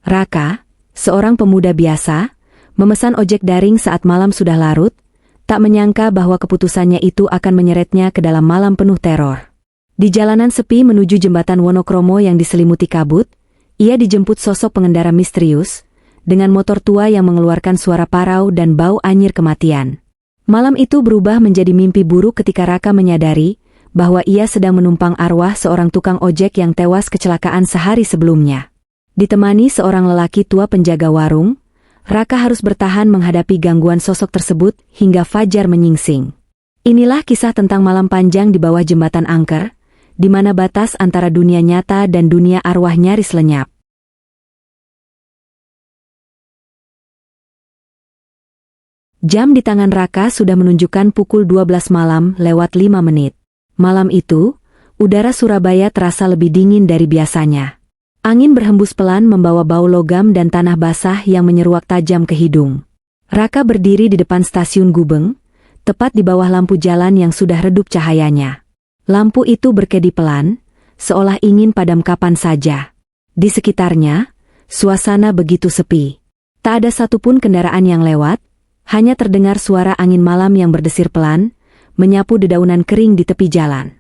Raka, seorang pemuda biasa, memesan ojek daring saat malam sudah larut, tak menyangka bahwa keputusannya itu akan menyeretnya ke dalam malam penuh teror. Di jalanan sepi menuju jembatan Wonokromo yang diselimuti kabut, ia dijemput sosok pengendara misterius, dengan motor tua yang mengeluarkan suara parau dan bau anyir kematian. Malam itu berubah menjadi mimpi buruk ketika Raka menyadari bahwa ia sedang menumpang arwah seorang tukang ojek yang tewas kecelakaan sehari sebelumnya. Ditemani seorang lelaki tua penjaga warung, Raka harus bertahan menghadapi gangguan sosok tersebut hingga fajar menyingsing. Inilah kisah tentang malam panjang di bawah jembatan angker, di mana batas antara dunia nyata dan dunia arwah nyaris lenyap. Jam di tangan Raka sudah menunjukkan pukul 12 malam lewat 5 menit. Malam itu, udara Surabaya terasa lebih dingin dari biasanya. Angin berhembus pelan membawa bau logam dan tanah basah yang menyeruak tajam ke hidung. Raka berdiri di depan stasiun Gubeng, tepat di bawah lampu jalan yang sudah redup cahayanya. Lampu itu berkedip pelan, seolah ingin padam kapan saja. Di sekitarnya, suasana begitu sepi. Tak ada satupun kendaraan yang lewat, hanya terdengar suara angin malam yang berdesir pelan, menyapu dedaunan kering di tepi jalan.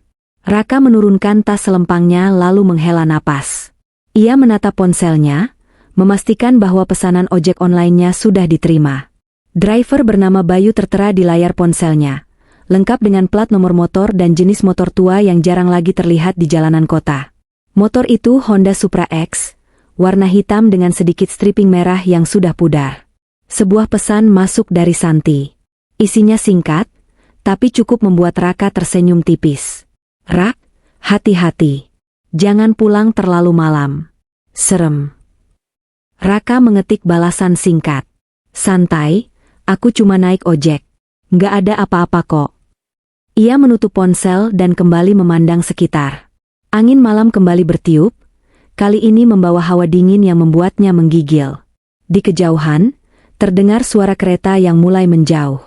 Raka menurunkan tas selempangnya lalu menghela napas. Ia menatap ponselnya, memastikan bahwa pesanan ojek online-nya sudah diterima. Driver bernama Bayu tertera di layar ponselnya, lengkap dengan plat nomor motor dan jenis motor tua yang jarang lagi terlihat di jalanan kota. Motor itu Honda Supra X, warna hitam dengan sedikit striping merah yang sudah pudar. Sebuah pesan masuk dari Santi. Isinya singkat, tapi cukup membuat Raka tersenyum tipis. "Rak, hati-hati. Jangan pulang terlalu malam. Serem." Raka mengetik balasan singkat. "Santai, aku cuma naik ojek. Nggak ada apa-apa kok." Ia menutup ponsel dan kembali memandang sekitar. Angin malam kembali bertiup, kali ini membawa hawa dingin yang membuatnya menggigil. Di kejauhan, terdengar suara kereta yang mulai menjauh.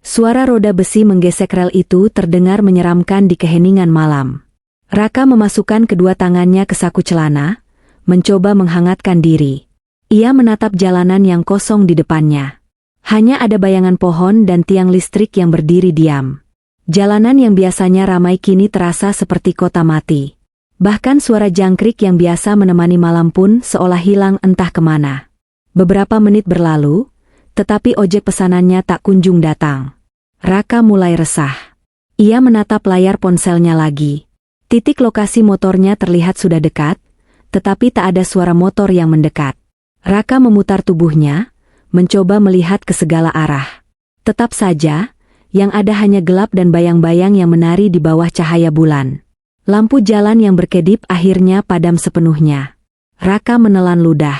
Suara roda besi menggesek rel itu terdengar menyeramkan di keheningan malam. Raka memasukkan kedua tangannya ke saku celana, mencoba menghangatkan diri. Ia menatap jalanan yang kosong di depannya. Hanya ada bayangan pohon dan tiang listrik yang berdiri diam. Jalanan yang biasanya ramai kini terasa seperti kota mati. Bahkan suara jangkrik yang biasa menemani malam pun seolah hilang entah kemana. Beberapa menit berlalu, tetapi ojek pesanannya tak kunjung datang. Raka mulai resah. Ia menatap layar ponselnya lagi. Titik lokasi motornya terlihat sudah dekat, tetapi tak ada suara motor yang mendekat. Raka memutar tubuhnya, mencoba melihat ke segala arah. Tetap saja, yang ada hanya gelap dan bayang-bayang yang menari di bawah cahaya bulan. Lampu jalan yang berkedip akhirnya padam sepenuhnya. Raka menelan ludah.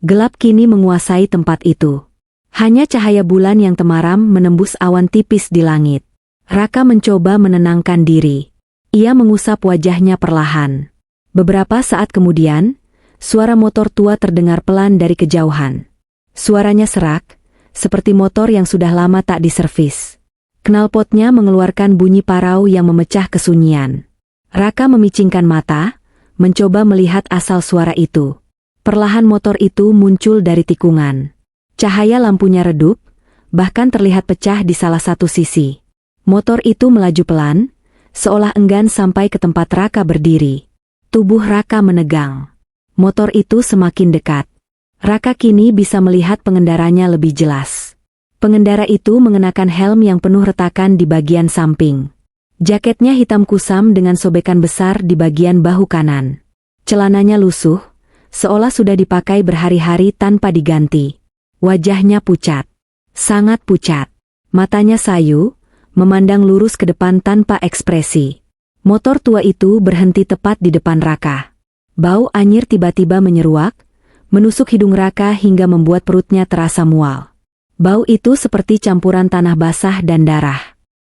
Gelap kini menguasai tempat itu. Hanya cahaya bulan yang temaram menembus awan tipis di langit. Raka mencoba menenangkan diri. Ia mengusap wajahnya perlahan. Beberapa saat kemudian, suara motor tua terdengar pelan dari kejauhan. Suaranya serak, seperti motor yang sudah lama tak diservis. Knalpotnya mengeluarkan bunyi parau yang memecah kesunyian. Raka memicingkan mata, mencoba melihat asal suara itu. Perlahan motor itu muncul dari tikungan. Cahaya lampunya redup, bahkan terlihat pecah di salah satu sisi. Motor itu melaju pelan, seolah enggan sampai ke tempat Raka berdiri. Tubuh Raka menegang. Motor itu semakin dekat. Raka kini bisa melihat pengendaranya lebih jelas. Pengendara itu mengenakan helm yang penuh retakan di bagian samping. Jaketnya hitam kusam dengan sobekan besar di bagian bahu kanan. Celananya lusuh, seolah sudah dipakai berhari-hari tanpa diganti. Wajahnya pucat. Sangat pucat. Matanya sayu, memandang lurus ke depan tanpa ekspresi. Motor tua itu berhenti tepat di depan Raka. Bau anyir tiba-tiba menyeruak, menusuk hidung Raka hingga membuat perutnya terasa mual. Bau itu seperti campuran tanah basah dan darah.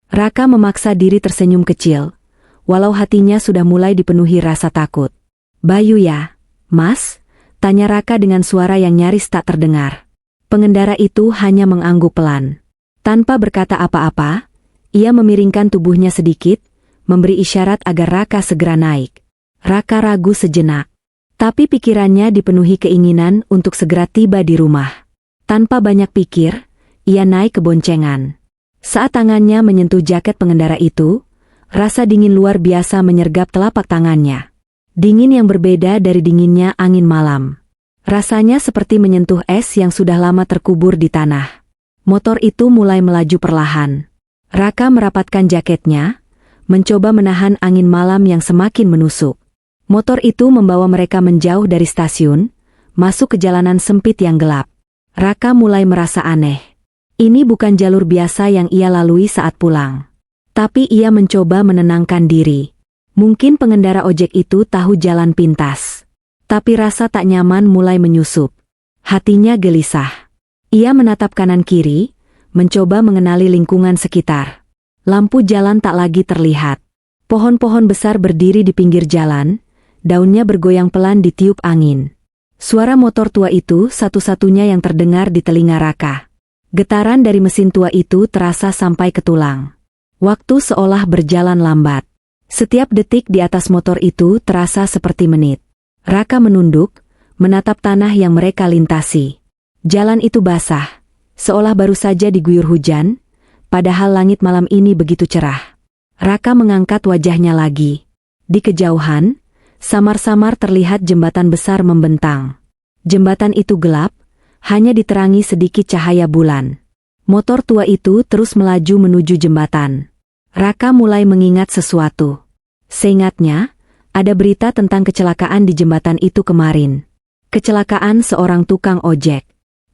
Raka memaksa diri tersenyum kecil, walau hatinya sudah mulai dipenuhi rasa takut. "Bayu ya, Mas?" tanya Raka dengan suara yang nyaris tak terdengar. Pengendara itu hanya mengangguk pelan. Tanpa berkata apa-apa, ia memiringkan tubuhnya sedikit, memberi isyarat agar Raka segera naik. Raka ragu sejenak. Tapi pikirannya dipenuhi keinginan untuk segera tiba di rumah. Tanpa banyak pikir, ia naik ke boncengan. Saat tangannya menyentuh jaket pengendara itu, rasa dingin luar biasa menyergap telapak tangannya. Dingin yang berbeda dari dinginnya angin malam. Rasanya seperti menyentuh es yang sudah lama terkubur di tanah. Motor itu mulai melaju perlahan. Raka merapatkan jaketnya, mencoba menahan angin malam yang semakin menusuk. Motor itu membawa mereka menjauh dari stasiun, masuk ke jalanan sempit yang gelap. Raka mulai merasa aneh. Ini bukan jalur biasa yang ia lalui saat pulang. Tapi ia mencoba menenangkan diri. Mungkin pengendara ojek itu tahu jalan pintas. Tapi rasa tak nyaman mulai menyusup. Hatinya gelisah. Ia menatap kanan kiri, mencoba mengenali lingkungan sekitar. Lampu jalan tak lagi terlihat. Pohon-pohon besar berdiri di pinggir jalan, daunnya bergoyang pelan ditiup angin. Suara motor tua itu satu-satunya yang terdengar di telinga Raka. Getaran dari mesin tua itu terasa sampai ke tulang. Waktu seolah berjalan lambat. Setiap detik di atas motor itu terasa seperti menit. Raka menunduk, menatap tanah yang mereka lintasi. Jalan itu basah, seolah baru saja diguyur hujan, padahal langit malam ini begitu cerah. Raka mengangkat wajahnya lagi. Di kejauhan, samar-samar terlihat jembatan besar membentang. Jembatan itu gelap, hanya diterangi sedikit cahaya bulan. Motor tua itu terus melaju menuju jembatan. Raka mulai mengingat sesuatu. Seingatnya, ada berita tentang kecelakaan di jembatan itu kemarin. Kecelakaan seorang tukang ojek.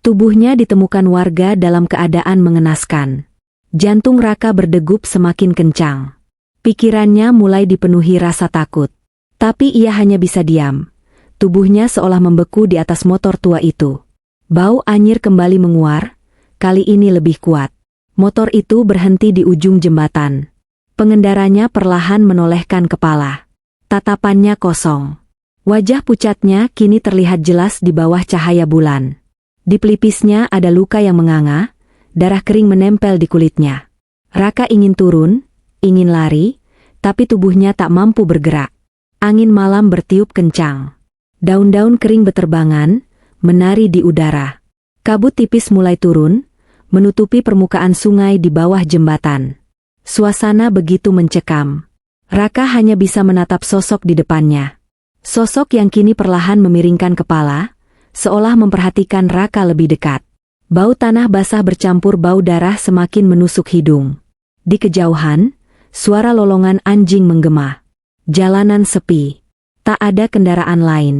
Tubuhnya ditemukan warga dalam keadaan mengenaskan. Jantung Raka berdegup semakin kencang. Pikirannya mulai dipenuhi rasa takut. Tapi ia hanya bisa diam. Tubuhnya seolah membeku di atas motor tua itu. Bau anyir kembali menguar, kali ini lebih kuat. Motor itu berhenti di ujung jembatan. Pengendaranya perlahan menolehkan kepala. Tatapannya kosong. Wajah pucatnya kini terlihat jelas di bawah cahaya bulan. Di pelipisnya ada luka yang menganga, darah kering menempel di kulitnya. Raka ingin turun, ingin lari, tapi tubuhnya tak mampu bergerak. Angin malam bertiup kencang. Daun-daun kering beterbangan, menari di udara. Kabut tipis mulai turun, menutupi permukaan sungai di bawah jembatan. Suasana begitu mencekam. Raka hanya bisa menatap sosok di depannya. Sosok yang kini perlahan memiringkan kepala, seolah memperhatikan Raka lebih dekat. Bau tanah basah bercampur bau darah semakin menusuk hidung. Di kejauhan, suara lolongan anjing menggema. Jalanan sepi. Tak ada kendaraan lain.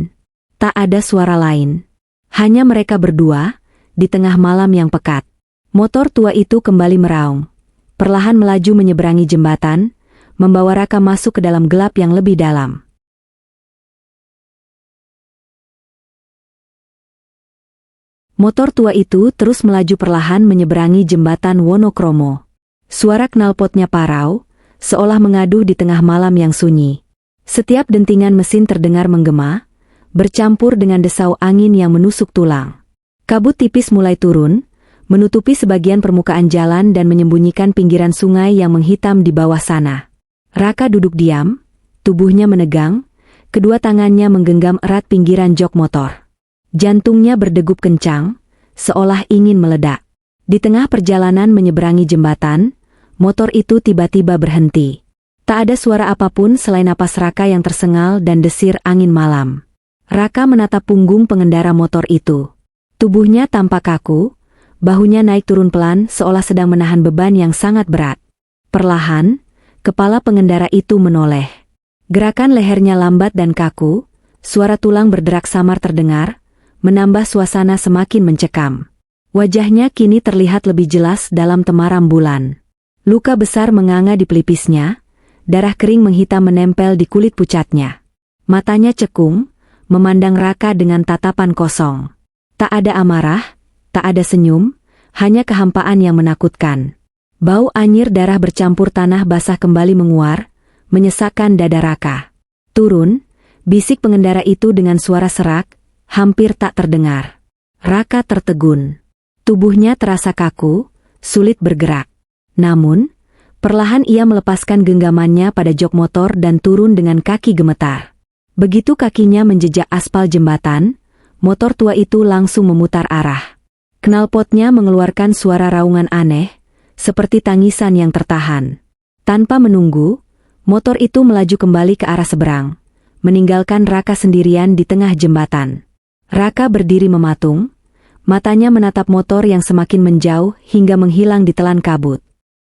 Tak ada suara lain. Hanya mereka berdua, di tengah malam yang pekat. Motor tua itu kembali meraung. Perlahan melaju menyeberangi jembatan, membawa Raka masuk ke dalam gelap yang lebih dalam. Motor tua itu terus melaju perlahan menyeberangi jembatan Wonokromo. Suara knalpotnya parau, seolah mengaduh di tengah malam yang sunyi. Setiap dentingan mesin terdengar menggema, bercampur dengan desau angin yang menusuk tulang. Kabut tipis mulai turun, menutupi sebagian permukaan jalan dan menyembunyikan pinggiran sungai yang menghitam di bawah sana. Raka duduk diam, tubuhnya menegang, kedua tangannya menggenggam erat pinggiran jok motor. Jantungnya berdegup kencang, seolah ingin meledak. Di tengah perjalanan menyeberangi jembatan, motor itu tiba-tiba berhenti. Tak ada suara apapun selain napas Raka yang tersengal dan desir angin malam. Raka menatap punggung pengendara motor itu. Tubuhnya tampak kaku, bahunya naik turun pelan seolah sedang menahan beban yang sangat berat. Perlahan, kepala pengendara itu menoleh. Gerakan lehernya lambat dan kaku, suara tulang berderak samar terdengar, menambah suasana semakin mencekam. Wajahnya kini terlihat lebih jelas dalam temaram bulan. Luka besar menganga di pelipisnya, darah kering menghitam menempel di kulit pucatnya. Matanya cekung, memandang Raka dengan tatapan kosong. Tak ada amarah, tak ada senyum, hanya kehampaan yang menakutkan. Bau anyir darah bercampur tanah basah kembali menguar, menyesakkan dada Raka. Turun, bisik pengendara itu dengan suara serak, hampir tak terdengar. Raka tertegun. Tubuhnya terasa kaku, sulit bergerak. Namun, perlahan ia melepaskan genggamannya pada jok motor dan turun dengan kaki gemetar. Begitu kakinya menjejak aspal jembatan, motor tua itu langsung memutar arah. Knalpotnya mengeluarkan suara raungan aneh, seperti tangisan yang tertahan. Tanpa menunggu, motor itu melaju kembali ke arah seberang, meninggalkan Raka sendirian di tengah jembatan. Raka berdiri mematung, matanya menatap motor yang semakin menjauh hingga menghilang di telan kabut.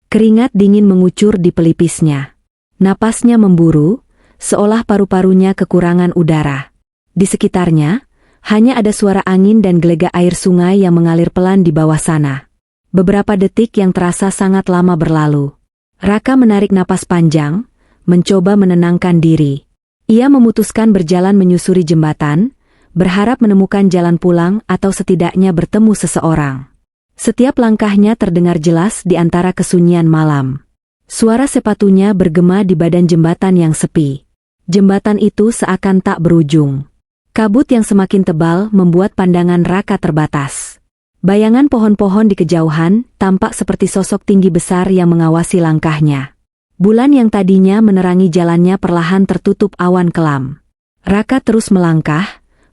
Keringat dingin mengucur di pelipisnya. Napasnya memburu, seolah paru-parunya kekurangan udara. Di sekitarnya, hanya ada suara angin dan gelegak air sungai yang mengalir pelan di bawah sana. Beberapa detik yang terasa sangat lama berlalu. Raka menarik napas panjang, mencoba menenangkan diri. Ia memutuskan berjalan menyusuri jembatan, berharap menemukan jalan pulang atau setidaknya bertemu seseorang. Setiap langkahnya terdengar jelas di antara kesunyian malam. Suara sepatunya bergema di badan jembatan yang sepi. Jembatan itu seakan tak berujung. Kabut yang semakin tebal membuat pandangan Raka terbatas. Bayangan pohon-pohon di kejauhan tampak seperti sosok tinggi besar yang mengawasi langkahnya. Bulan yang tadinya menerangi jalannya perlahan tertutup awan kelam. Raka terus melangkah,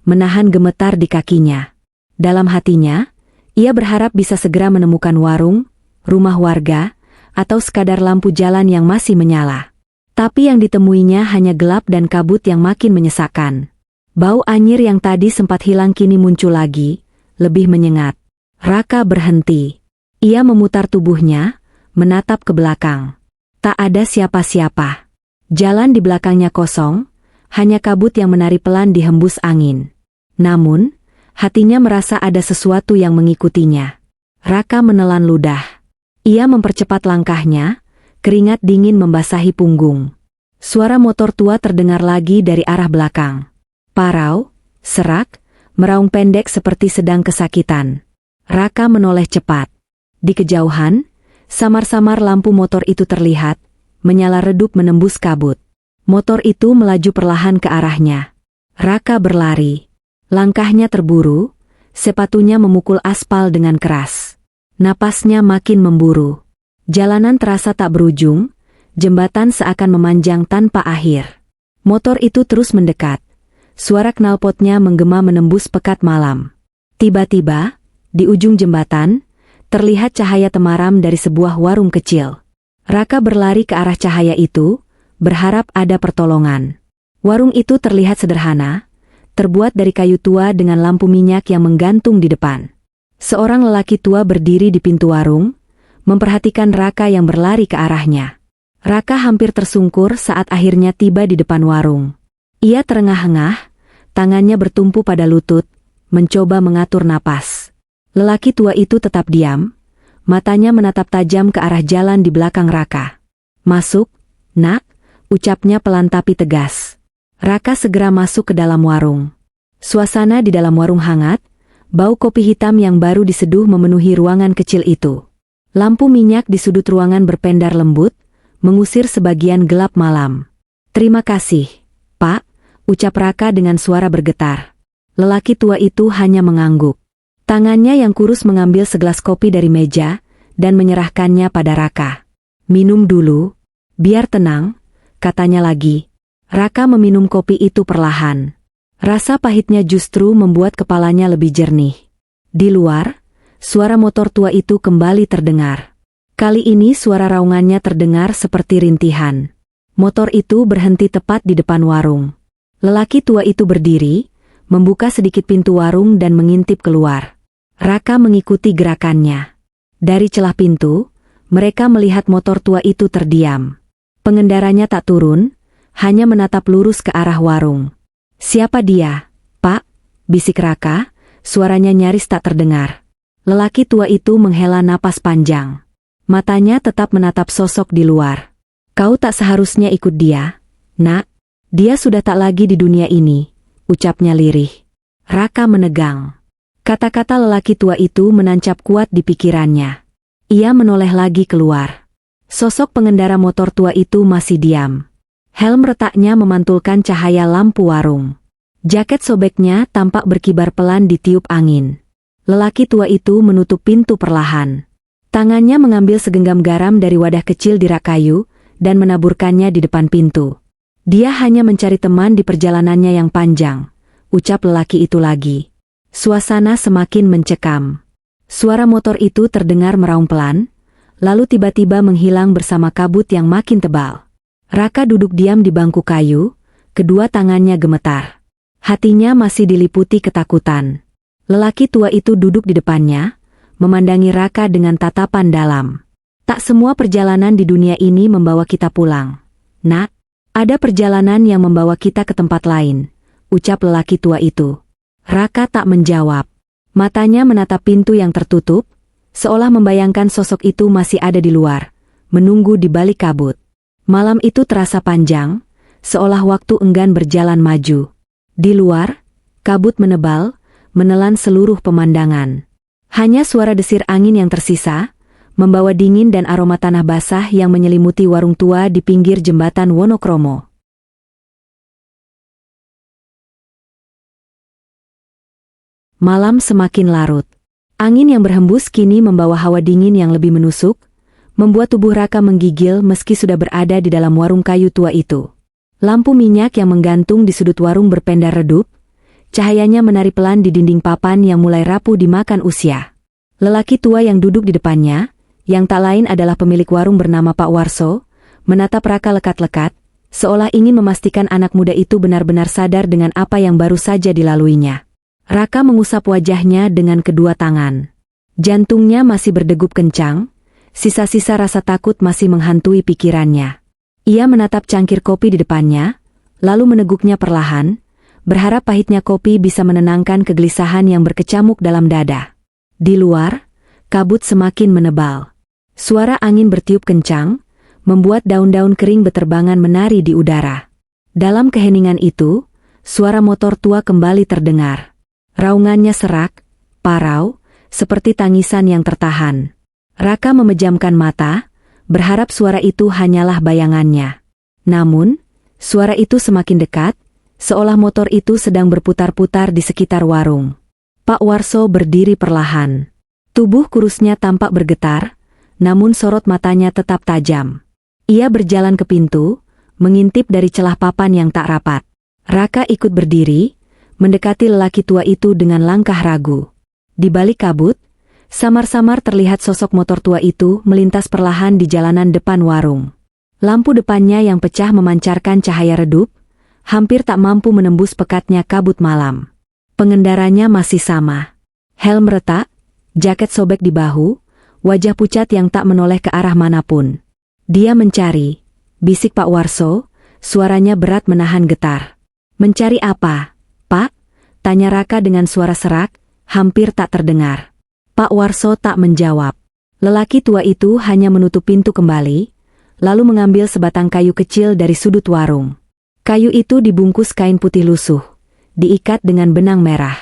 menahan gemetar di kakinya. Dalam hatinya, ia berharap bisa segera menemukan warung, rumah warga, atau sekadar lampu jalan yang masih menyala. Tapi yang ditemuinya hanya gelap dan kabut yang makin menyesakkan. Bau anyir yang tadi sempat hilang kini muncul lagi, lebih menyengat. Raka berhenti. Ia memutar tubuhnya, menatap ke belakang. Tak ada siapa-siapa. Jalan di belakangnya kosong, hanya kabut yang menari pelan dihembus angin. Namun, hatinya merasa ada sesuatu yang mengikutinya. Raka menelan ludah. Ia mempercepat langkahnya, keringat dingin membasahi punggung. Suara motor tua terdengar lagi dari arah belakang. Parau, serak, meraung pendek seperti sedang kesakitan. Raka menoleh cepat. Di kejauhan, samar-samar lampu motor itu terlihat, menyala redup menembus kabut. Motor itu melaju perlahan ke arahnya. Raka berlari. Langkahnya terburu, sepatunya memukul aspal dengan keras. Napasnya makin memburu. Jalanan terasa tak berujung, jembatan seakan memanjang tanpa akhir. Motor itu terus mendekat. Suara knalpotnya menggema menembus pekat malam. Tiba-tiba, di ujung jembatan, terlihat cahaya temaram dari sebuah warung kecil. Raka berlari ke arah cahaya itu, berharap ada pertolongan. Warung itu terlihat sederhana, terbuat dari kayu tua dengan lampu minyak yang menggantung di depan. Seorang lelaki tua berdiri di pintu warung, memperhatikan Raka yang berlari ke arahnya. Raka hampir tersungkur saat akhirnya tiba di depan warung. Ia terengah-engah, tangannya bertumpu pada lutut, mencoba mengatur napas. Lelaki tua itu tetap diam, matanya menatap tajam ke arah jalan di belakang Raka. "Masuk, nak," ucapnya pelan tapi tegas. Raka segera masuk ke dalam warung. Suasana di dalam warung hangat, bau kopi hitam yang baru diseduh memenuhi ruangan kecil itu. Lampu minyak di sudut ruangan berpendar lembut, mengusir sebagian gelap malam. "Terima kasih, Pak," ucap Raka dengan suara bergetar. Lelaki tua itu hanya mengangguk. Tangannya yang kurus mengambil segelas kopi dari meja, dan menyerahkannya pada Raka. "Minum dulu, biar tenang," katanya lagi. Raka meminum kopi itu perlahan. Rasa pahitnya justru membuat kepalanya lebih jernih. Di luar, suara motor tua itu kembali terdengar. Kali ini suara raungannya terdengar seperti rintihan. Motor itu berhenti tepat di depan warung. Lelaki tua itu berdiri, membuka sedikit pintu warung dan mengintip keluar. Raka mengikuti gerakannya. Dari celah pintu, mereka melihat motor tua itu terdiam. Pengendaranya tak turun, hanya menatap lurus ke arah warung. "Siapa dia, Pak?" bisik Raka, suaranya nyaris tak terdengar. Lelaki tua itu menghela napas panjang. Matanya tetap menatap sosok di luar. "Kau tak seharusnya ikut dia, nak. Dia sudah tak lagi di dunia ini," ucapnya lirih. Raka menegang. Kata-kata lelaki tua itu menancap kuat di pikirannya. Ia menoleh lagi keluar. Sosok pengendara motor tua itu masih diam. Helm retaknya memantulkan cahaya lampu warung. Jaket sobeknya tampak berkibar pelan ditiup angin. Lelaki tua itu menutup pintu perlahan. Tangannya mengambil segenggam garam dari wadah kecil di rak kayu, dan menaburkannya di depan pintu. Dia hanya mencari teman di perjalanannya yang panjang, ucap lelaki itu lagi. Suasana semakin mencekam. Suara motor itu terdengar meraung pelan, lalu tiba-tiba menghilang bersama kabut yang makin tebal. Raka duduk diam di bangku kayu, kedua tangannya gemetar. Hatinya masih diliputi ketakutan. Lelaki tua itu duduk di depannya, memandangi Raka dengan tatapan dalam. Tak semua perjalanan di dunia ini membawa kita pulang. Nak, ada perjalanan yang membawa kita ke tempat lain, ucap lelaki tua itu. Raka tak menjawab. Matanya menatap pintu yang tertutup, seolah membayangkan sosok itu masih ada di luar, menunggu di balik kabut. Malam itu terasa panjang, seolah waktu enggan berjalan maju. Di luar, kabut menebal, menelan seluruh pemandangan. Hanya suara desir angin yang tersisa, membawa dingin dan aroma tanah basah yang menyelimuti warung tua di pinggir jembatan Wonokromo. Malam semakin larut. Angin yang berhembus kini membawa hawa dingin yang lebih menusuk, membuat tubuh Raka menggigil meski sudah berada di dalam warung kayu tua itu. Lampu minyak yang menggantung di sudut warung berpendar redup, cahayanya menari pelan di dinding papan yang mulai rapuh dimakan usia. Lelaki tua yang duduk di depannya, yang tak lain adalah pemilik warung bernama Pak Warso, menatap Raka lekat-lekat, seolah ingin memastikan anak muda itu benar-benar sadar dengan apa yang baru saja dilaluinya. Raka mengusap wajahnya dengan kedua tangan. Jantungnya masih berdegup kencang, sisa-sisa rasa takut masih menghantui pikirannya. Ia menatap cangkir kopi di depannya, lalu meneguknya perlahan, berharap pahitnya kopi bisa menenangkan kegelisahan yang berkecamuk dalam dada. Di luar, kabut semakin menebal. Suara angin bertiup kencang, membuat daun-daun kering beterbangan menari di udara. Dalam keheningan itu, suara motor tua kembali terdengar. Raungannya serak, parau, seperti tangisan yang tertahan. Raka memejamkan mata, berharap suara itu hanyalah bayangannya. Namun, suara itu semakin dekat, seolah motor itu sedang berputar-putar di sekitar warung. Pak Warso berdiri perlahan. Tubuh kurusnya tampak bergetar, namun sorot matanya tetap tajam. Ia berjalan ke pintu, mengintip dari celah papan yang tak rapat. Raka ikut berdiri, mendekati lelaki tua itu dengan langkah ragu. Di balik kabut, samar-samar terlihat sosok motor tua itu melintas perlahan di jalanan depan warung. Lampu depannya yang pecah memancarkan cahaya redup, hampir tak mampu menembus pekatnya kabut malam. Pengendaranya masih sama. Helm retak, jaket sobek di bahu, wajah pucat yang tak menoleh ke arah manapun. Dia mencari, bisik Pak Warso, suaranya berat menahan getar. Mencari apa, Pak? Tanya Raka dengan suara serak, hampir tak terdengar. Pak Warso tak menjawab. Lelaki tua itu hanya menutup pintu kembali, lalu mengambil sebatang kayu kecil dari sudut warung. Kayu itu dibungkus kain putih lusuh, diikat dengan benang merah.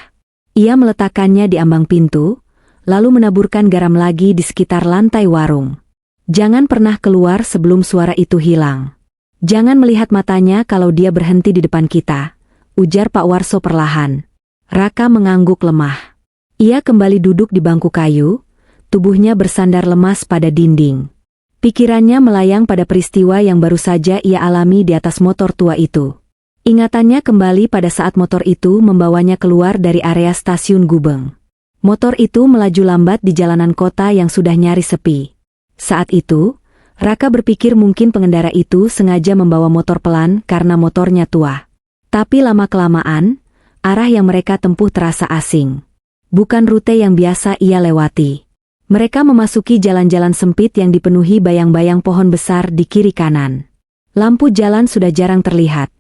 Ia meletakkannya di ambang pintu, lalu menaburkan garam lagi di sekitar lantai warung. Jangan pernah keluar sebelum suara itu hilang. Jangan melihat matanya kalau dia berhenti di depan kita, ujar Pak Warso perlahan. Raka mengangguk lemah. Ia kembali duduk di bangku kayu, tubuhnya bersandar lemas pada dinding. Pikirannya melayang pada peristiwa yang baru saja ia alami di atas motor tua itu. Ingatannya kembali pada saat motor itu membawanya keluar dari area stasiun Gubeng. Motor itu melaju lambat di jalanan kota yang sudah nyaris sepi. Saat itu, Raka berpikir mungkin pengendara itu sengaja membawa motor pelan karena motornya tua. Tapi lama-kelamaan, arah yang mereka tempuh terasa asing. Bukan rute yang biasa ia lewati. Mereka memasuki jalan-jalan sempit yang dipenuhi bayang-bayang pohon besar di kiri kanan. Lampu jalan sudah jarang terlihat.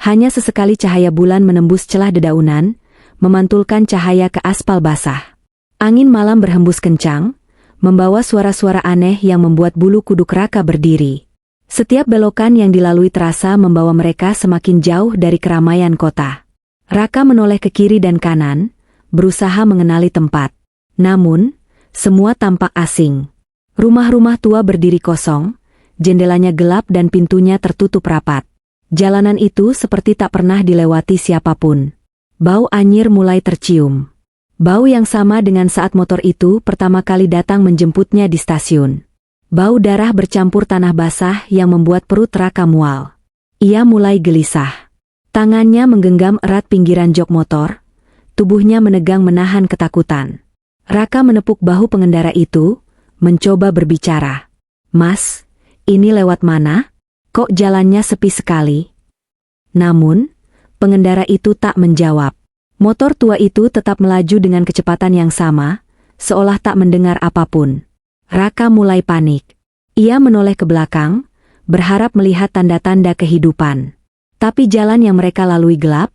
Hanya sesekali cahaya bulan menembus celah dedaunan, memantulkan cahaya ke aspal basah. Angin malam berhembus kencang, membawa suara-suara aneh yang membuat bulu kuduk Raka berdiri. Setiap belokan yang dilalui terasa membawa mereka semakin jauh dari keramaian kota. Raka menoleh ke kiri dan kanan, berusaha mengenali tempat. Namun, semua tampak asing. Rumah-rumah tua berdiri kosong, jendelanya gelap dan pintunya tertutup rapat. Jalanan itu seperti tak pernah dilewati siapapun. Bau anyir mulai tercium. Bau yang sama dengan saat motor itu pertama kali datang menjemputnya di stasiun. Bau darah bercampur tanah basah yang membuat perut Raka mual. Ia mulai gelisah. Tangannya menggenggam erat pinggiran jok motor, tubuhnya menegang menahan ketakutan. Raka menepuk bahu pengendara itu, mencoba berbicara. "Mas, ini lewat mana? Kok jalannya sepi sekali?" Namun, pengendara itu tak menjawab. Motor tua itu tetap melaju dengan kecepatan yang sama, seolah tak mendengar apapun. Raka mulai panik. Ia menoleh ke belakang, berharap melihat tanda-tanda kehidupan. Tapi jalan yang mereka lalui gelap,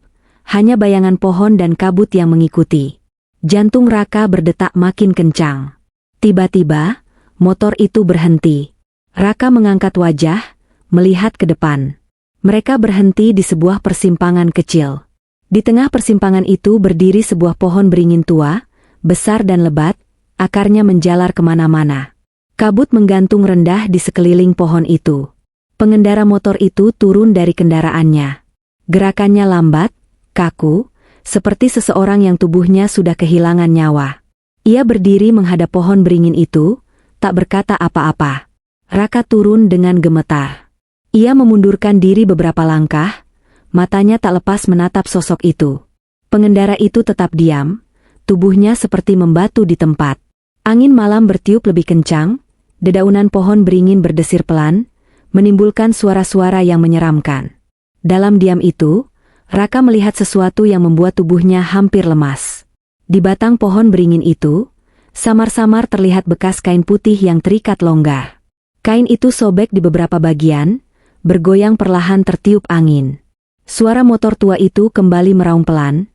hanya bayangan pohon dan kabut yang mengikuti. Jantung Raka berdetak makin kencang. Tiba-tiba, motor itu berhenti. Raka mengangkat wajah, melihat ke depan. Mereka berhenti di sebuah persimpangan kecil. Di tengah persimpangan itu berdiri sebuah pohon beringin tua, besar dan lebat, akarnya menjalar kemana-mana. Kabut menggantung rendah di sekeliling pohon itu. Pengendara motor itu turun dari kendaraannya. Gerakannya lambat, kaku, seperti seseorang yang tubuhnya sudah kehilangan nyawa. Ia berdiri menghadap pohon beringin itu, tak berkata apa-apa. Raka turun dengan gemetar. Ia memundurkan diri beberapa langkah, matanya tak lepas menatap sosok itu. Pengendara itu tetap diam, tubuhnya seperti membatu di tempat. Angin malam bertiup lebih kencang, dedaunan pohon beringin berdesir pelan, menimbulkan suara-suara yang menyeramkan. Dalam diam itu, Raka melihat sesuatu yang membuat tubuhnya hampir lemas. Di batang pohon beringin itu, samar-samar terlihat bekas kain putih yang terikat longgar. Kain itu sobek di beberapa bagian, bergoyang perlahan tertiup angin. Suara motor tua itu kembali meraung pelan,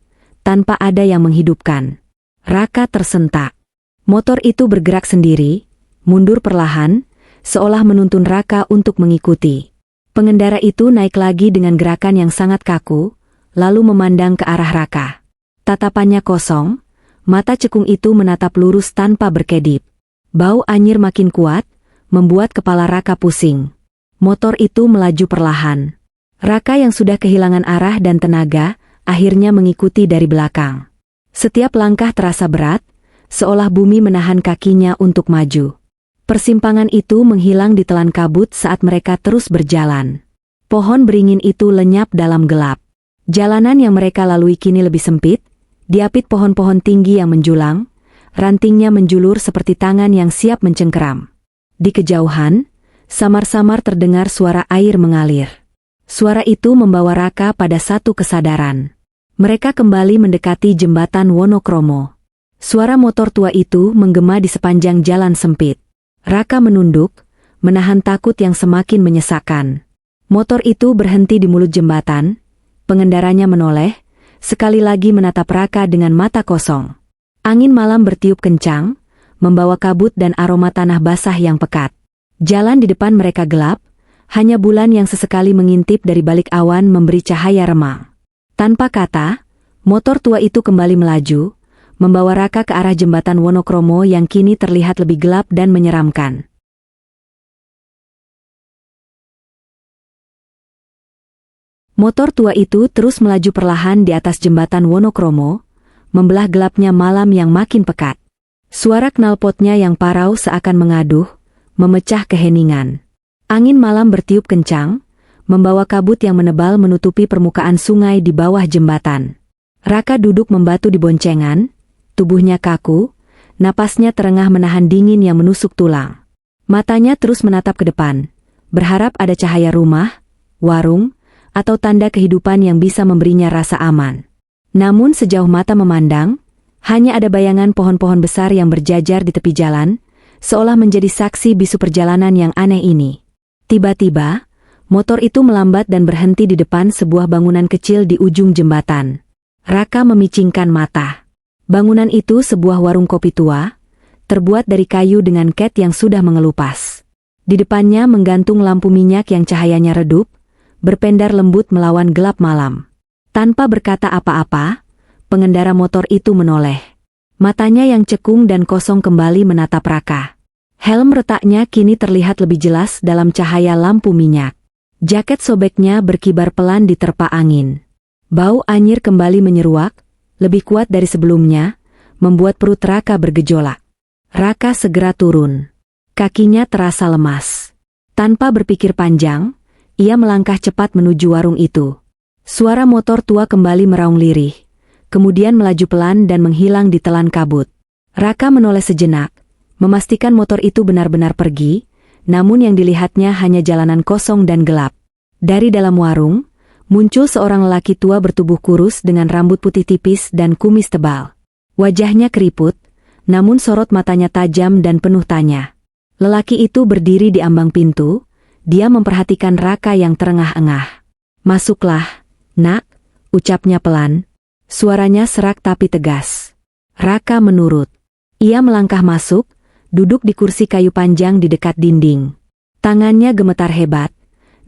tanpa ada yang menghidupkan. Raka tersentak. Motor itu bergerak sendiri, mundur perlahan, seolah menuntun Raka untuk mengikuti. Pengendara itu naik lagi dengan gerakan yang sangat kaku, lalu memandang ke arah Raka. Tatapannya kosong, mata cekung itu menatap lurus tanpa berkedip. Bau anyir makin kuat, membuat kepala Raka pusing. Motor itu melaju perlahan. Raka yang sudah kehilangan arah dan tenaga, akhirnya mengikuti dari belakang. Setiap langkah terasa berat, seolah bumi menahan kakinya untuk maju. Persimpangan itu menghilang di telan kabut saat mereka terus berjalan. Pohon beringin itu lenyap dalam gelap. Jalanan yang mereka lalui kini lebih sempit, diapit pohon-pohon tinggi yang menjulang, rantingnya menjulur seperti tangan yang siap mencengkeram. Di kejauhan, samar-samar terdengar suara air mengalir. Suara itu membawa Raka pada satu kesadaran. Mereka kembali mendekati jembatan Wonokromo. Suara motor tua itu menggema di sepanjang jalan sempit. Raka menunduk, menahan takut yang semakin menyesakkan. Motor itu berhenti di mulut jembatan, pengendaranya menoleh, sekali lagi menatap Raka dengan mata kosong. Angin malam bertiup kencang, membawa kabut dan aroma tanah basah yang pekat. Jalan di depan mereka gelap, hanya bulan yang sesekali mengintip dari balik awan memberi cahaya remang. Tanpa kata, motor tua itu kembali melaju, membawa Raka ke arah jembatan Wonokromo yang kini terlihat lebih gelap dan menyeramkan. Motor tua itu terus melaju perlahan di atas jembatan Wonokromo, membelah gelapnya malam yang makin pekat. Suara knalpotnya yang parau seakan mengaduh, memecah keheningan. Angin malam bertiup kencang, membawa kabut yang menebal menutupi permukaan sungai di bawah jembatan. Raka duduk membatu di boncengan, tubuhnya kaku, napasnya terengah menahan dingin yang menusuk tulang. Matanya terus menatap ke depan, berharap ada cahaya rumah, warung, atau tanda kehidupan yang bisa memberinya rasa aman. Namun sejauh mata memandang, hanya ada bayangan pohon-pohon besar yang berjajar di tepi jalan, seolah menjadi saksi bisu perjalanan yang aneh ini. Tiba-tiba, motor itu melambat dan berhenti di depan sebuah bangunan kecil di ujung jembatan. Raka memicingkan mata. Bangunan itu sebuah warung kopi tua, terbuat dari kayu dengan cat yang sudah mengelupas. Di depannya menggantung lampu minyak yang cahayanya redup, berpendar lembut melawan gelap malam. Tanpa berkata apa-apa, pengendara motor itu menoleh. Matanya yang cekung dan kosong kembali menatap Raka. Helm retaknya kini terlihat lebih jelas dalam cahaya lampu minyak. Jaket sobeknya berkibar pelan diterpa angin. Bau anyir kembali menyeruak, lebih kuat dari sebelumnya, membuat perut Raka bergejolak. Raka segera turun. Kakinya terasa lemas. Tanpa berpikir panjang, Ia melangkah cepat menuju warung itu. Suara motor tua kembali meraung lirih, kemudian melaju pelan dan menghilang di telan kabut. Raka menoleh sejenak, memastikan motor itu benar-benar pergi, namun yang dilihatnya hanya jalanan kosong dan gelap. Dari dalam warung, muncul seorang lelaki tua bertubuh kurus dengan rambut putih tipis dan kumis tebal. Wajahnya keriput, namun sorot matanya tajam dan penuh tanya. Lelaki itu berdiri di ambang pintu, dia memperhatikan Raka yang terengah-engah. "Masuklah, nak," ucapnya pelan. Suaranya serak tapi tegas. Raka menurut. Ia melangkah masuk, duduk di kursi kayu panjang di dekat dinding. Tangannya gemetar hebat,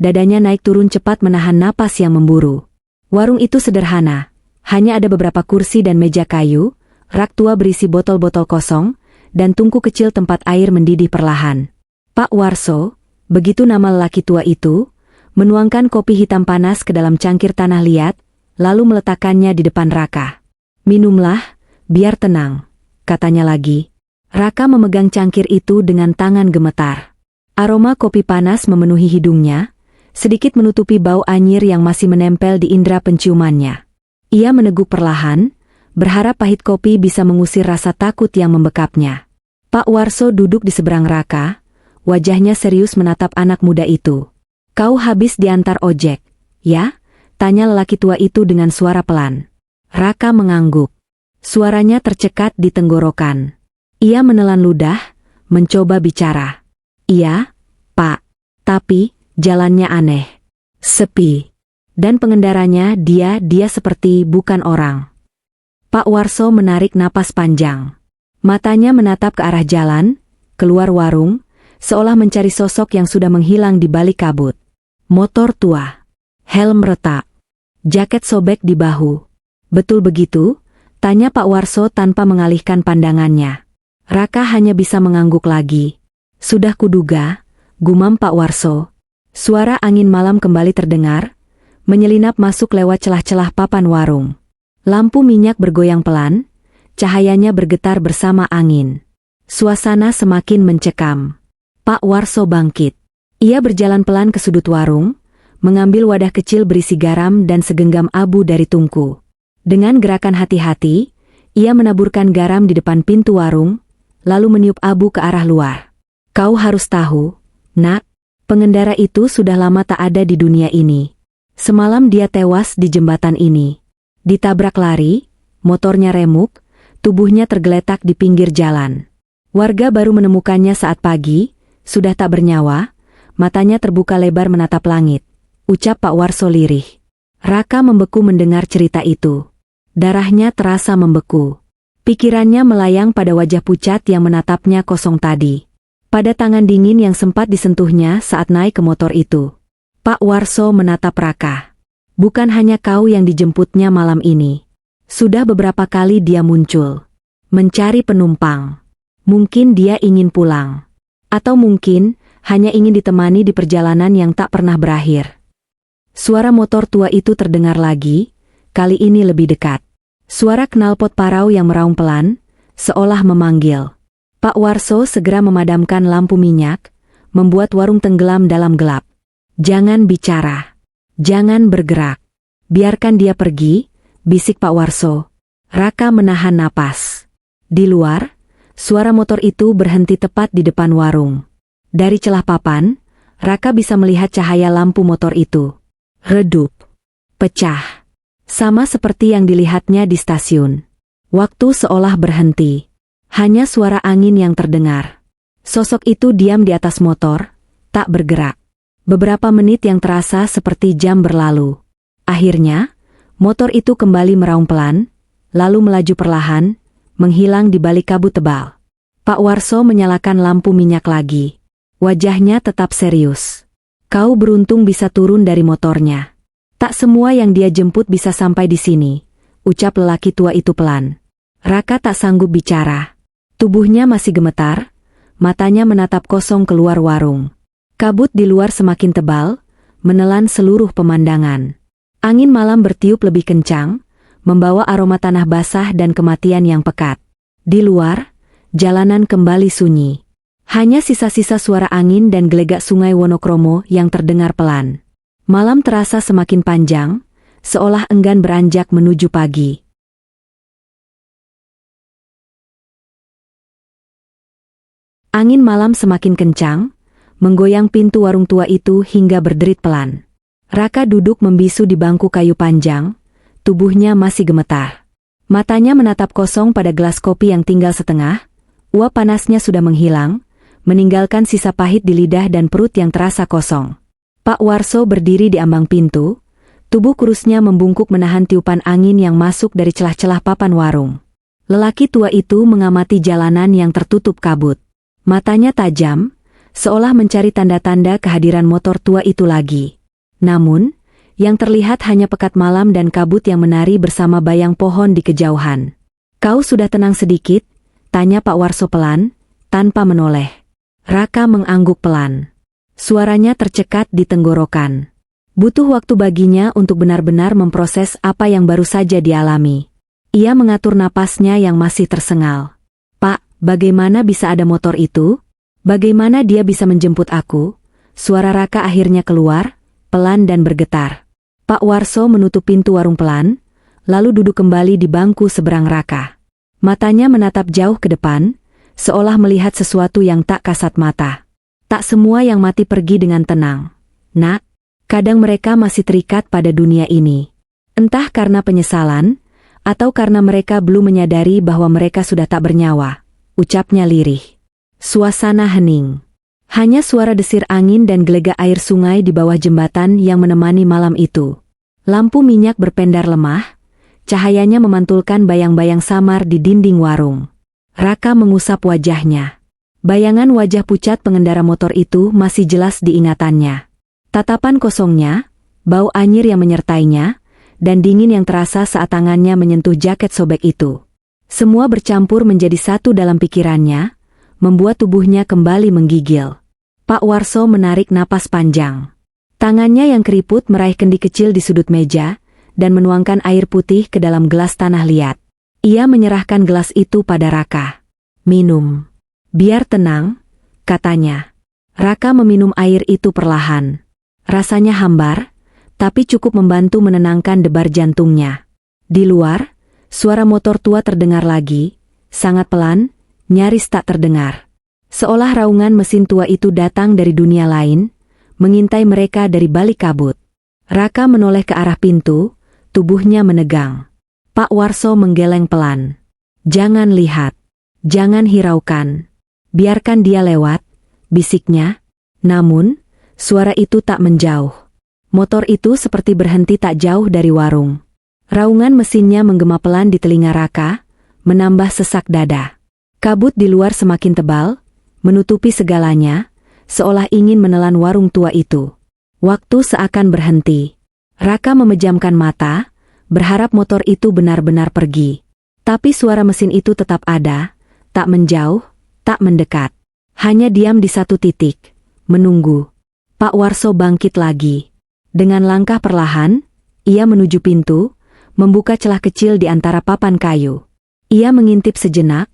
dadanya naik turun cepat menahan napas yang memburu. Warung itu sederhana, hanya ada beberapa kursi dan meja kayu, rak tua berisi botol-botol kosong, dan tungku kecil tempat air mendidih perlahan. Pak Warso, begitu nama lelaki tua itu, menuangkan kopi hitam panas ke dalam cangkir tanah liat, lalu meletakkannya di depan Raka. "Minumlah, biar tenang," katanya lagi. Raka memegang cangkir itu dengan tangan gemetar. Aroma kopi panas memenuhi hidungnya, sedikit menutupi bau anyir yang masih menempel di indera penciumannya. Ia meneguk perlahan, berharap pahit kopi bisa mengusir rasa takut yang membekapnya. Pak Warso duduk di seberang Raka, wajahnya serius menatap anak muda itu. "Kau habis diantar ojek, ya?" tanya lelaki tua itu dengan suara pelan. Raka mengangguk. Suaranya tercekat di tenggorokan. Ia menelan ludah, mencoba bicara. "Iya, Pak. Tapi, jalannya aneh. Sepi. Dan pengendaranya dia seperti bukan orang." Pak Warso menarik napas panjang. Matanya menatap ke arah jalan, keluar warung, seolah mencari sosok yang sudah menghilang di balik kabut. Motor tua. Helm retak. Jaket sobek di bahu. "Betul begitu?" tanya Pak Warso tanpa mengalihkan pandangannya. Raka hanya bisa mengangguk lagi. "Sudah kuduga," gumam Pak Warso. Suara angin malam kembali terdengar, menyelinap masuk lewat celah-celah papan warung. Lampu minyak bergoyang pelan, cahayanya bergetar bersama angin. Suasana semakin mencekam. Pak Warso bangkit. Ia berjalan pelan ke sudut warung, mengambil wadah kecil berisi garam dan segenggam abu dari tungku. Dengan gerakan hati-hati, ia menaburkan garam di depan pintu warung, lalu meniup abu ke arah luar. "Kau harus tahu, nak, pengendara itu sudah lama tak ada di dunia ini. Semalam dia tewas di jembatan ini. Ditabrak lari, motornya remuk, tubuhnya tergeletak di pinggir jalan. Warga baru menemukannya saat pagi, sudah tak bernyawa, matanya terbuka lebar menatap langit," ucap Pak Warso lirih. Raka membeku mendengar cerita itu. Darahnya terasa membeku. Pikirannya melayang pada wajah pucat yang menatapnya kosong tadi. Pada tangan dingin yang sempat disentuhnya saat naik ke motor itu. Pak Warso menatap Raka. "Bukan hanya kau yang dijemputnya malam ini. Sudah beberapa kali dia muncul. Mencari penumpang. Mungkin dia ingin pulang. Atau mungkin hanya ingin ditemani di perjalanan yang tak pernah berakhir." Suara motor tua itu terdengar lagi, kali ini lebih dekat. Suara knalpot parau yang meraung pelan, seolah memanggil. Pak Warso segera memadamkan lampu minyak, membuat warung tenggelam dalam gelap. "Jangan bicara. Jangan bergerak. Biarkan dia pergi," bisik Pak Warso. Raka menahan napas. Di luar, suara motor itu berhenti tepat di depan warung. Dari celah papan, Raka bisa melihat cahaya lampu motor itu. Redup. Pecah. Sama seperti yang dilihatnya di stasiun. Waktu seolah berhenti. Hanya suara angin yang terdengar. Sosok itu diam di atas motor, tak bergerak. Beberapa menit yang terasa seperti jam berlalu. Akhirnya, motor itu kembali meraung pelan, lalu melaju perlahan, menghilang di balik kabut tebal. Pak Warso menyalakan lampu minyak lagi. Wajahnya tetap serius. "Kau beruntung bisa turun dari motornya. Tak semua yang dia jemput bisa sampai di sini," ucap lelaki tua itu pelan. Raka tak sanggup bicara. Tubuhnya masih gemetar, matanya menatap kosong keluar warung. Kabut di luar semakin tebal, menelan seluruh pemandangan. Angin malam bertiup lebih kencang, membawa aroma tanah basah dan kematian yang pekat. Di luar, jalanan kembali sunyi. Hanya sisa-sisa suara angin dan gelegak sungai Wonokromo yang terdengar pelan. Malam terasa semakin panjang, seolah enggan beranjak menuju pagi. Angin malam semakin kencang, menggoyang pintu warung tua itu hingga berderit pelan. Raka duduk membisu di bangku kayu panjang, tubuhnya masih gemetar. Matanya menatap kosong pada gelas kopi yang tinggal setengah, uap panasnya sudah menghilang, meninggalkan sisa pahit di lidah dan perut yang terasa kosong. Pak Warso berdiri di ambang pintu, tubuh kurusnya membungkuk menahan tiupan angin yang masuk dari celah-celah papan warung. Lelaki tua itu mengamati jalanan yang tertutup kabut. Matanya tajam, seolah mencari tanda-tanda kehadiran motor tua itu lagi. Namun, yang terlihat hanya pekat malam dan kabut yang menari bersama bayang pohon di kejauhan. "Kau sudah tenang sedikit?" tanya Pak Warso pelan, tanpa menoleh. Raka mengangguk pelan. Suaranya tercekat di tenggorokan. Butuh waktu baginya untuk benar-benar memproses apa yang baru saja dialami. Ia mengatur napasnya yang masih tersengal. "Pak, bagaimana bisa ada motor itu? Bagaimana dia bisa menjemput aku?" Suara Raka akhirnya keluar, pelan dan bergetar. Pak Warso menutup pintu warung pelan, lalu duduk kembali di bangku seberang Raka. Matanya menatap jauh ke depan, seolah melihat sesuatu yang tak kasat mata. "Tak semua yang mati pergi dengan tenang, Nak. Kadang mereka masih terikat pada dunia ini. Entah karena penyesalan, atau karena mereka belum menyadari bahwa mereka sudah tak bernyawa," ucapnya lirih. Suasana hening. Hanya suara desir angin dan gelegak air sungai di bawah jembatan yang menemani malam itu. Lampu minyak berpendar lemah, cahayanya memantulkan bayang-bayang samar di dinding warung. Raka mengusap wajahnya. Bayangan wajah pucat pengendara motor itu masih jelas di ingatannya. Tatapan kosongnya, bau anyir yang menyertainya, dan dingin yang terasa saat tangannya menyentuh jaket sobek itu. Semua bercampur menjadi satu dalam pikirannya, membuat tubuhnya kembali menggigil. Pak Warso menarik napas panjang. Tangannya yang keriput meraih kendi kecil di sudut meja, dan menuangkan air putih ke dalam gelas tanah liat. Ia menyerahkan gelas itu pada Raka. "Minum. Biar tenang," katanya. Raka meminum air itu perlahan. Rasanya hambar, tapi cukup membantu menenangkan debar jantungnya. Di luar, suara motor tua terdengar lagi, sangat pelan, nyaris tak terdengar. Seolah raungan mesin tua itu datang dari dunia lain, mengintai mereka dari balik kabut. Raka menoleh ke arah pintu, tubuhnya menegang. Pak Warso menggeleng pelan. "Jangan lihat. Jangan hiraukan. Biarkan dia lewat," bisiknya. Namun, suara itu tak menjauh. Motor itu seperti berhenti tak jauh dari warung. Raungan mesinnya menggema pelan di telinga Raka, menambah sesak dada. Kabut di luar semakin tebal, menutupi segalanya, seolah ingin menelan warung tua itu. Waktu seakan berhenti. Raka memejamkan mata, berharap motor itu benar-benar pergi. Tapi suara mesin itu tetap ada, tak menjauh, tak mendekat. Hanya diam di satu titik, menunggu. Pak Warso bangkit lagi. Dengan langkah perlahan, ia menuju pintu, membuka celah kecil di antara papan kayu. Ia mengintip sejenak,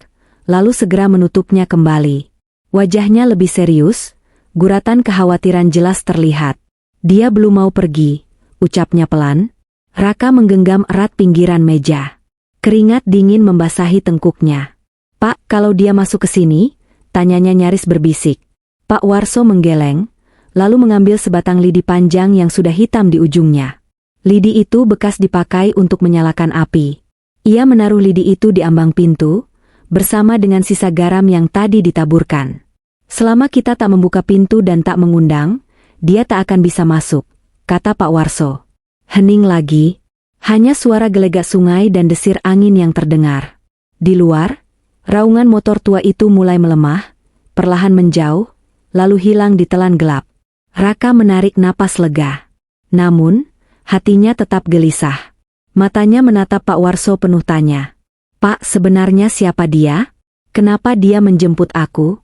lalu segera menutupnya kembali. Wajahnya lebih serius, guratan kekhawatiran jelas terlihat. "Dia belum mau pergi," ucapnya pelan. Raka menggenggam erat pinggiran meja. Keringat dingin membasahi tengkuknya. "Pak, kalau dia masuk ke sini?" tanyanya nyaris berbisik. Pak Warso menggeleng, lalu mengambil sebatang lidi panjang yang sudah hitam di ujungnya. Lidi itu bekas dipakai untuk menyalakan api. Ia menaruh lidi itu di ambang pintu, bersama dengan sisa garam yang tadi ditaburkan. "Selama kita tak membuka pintu dan tak mengundang, dia tak akan bisa masuk," kata Pak Warso. Hening lagi, hanya suara gelegak sungai dan desir angin yang terdengar. Di luar, raungan motor tua itu mulai melemah, perlahan menjauh, lalu hilang di telan gelap. Raka menarik napas lega. Namun, hatinya tetap gelisah. Matanya menatap Pak Warso penuh tanya. "Pak, sebenarnya siapa dia? Kenapa dia menjemput aku?"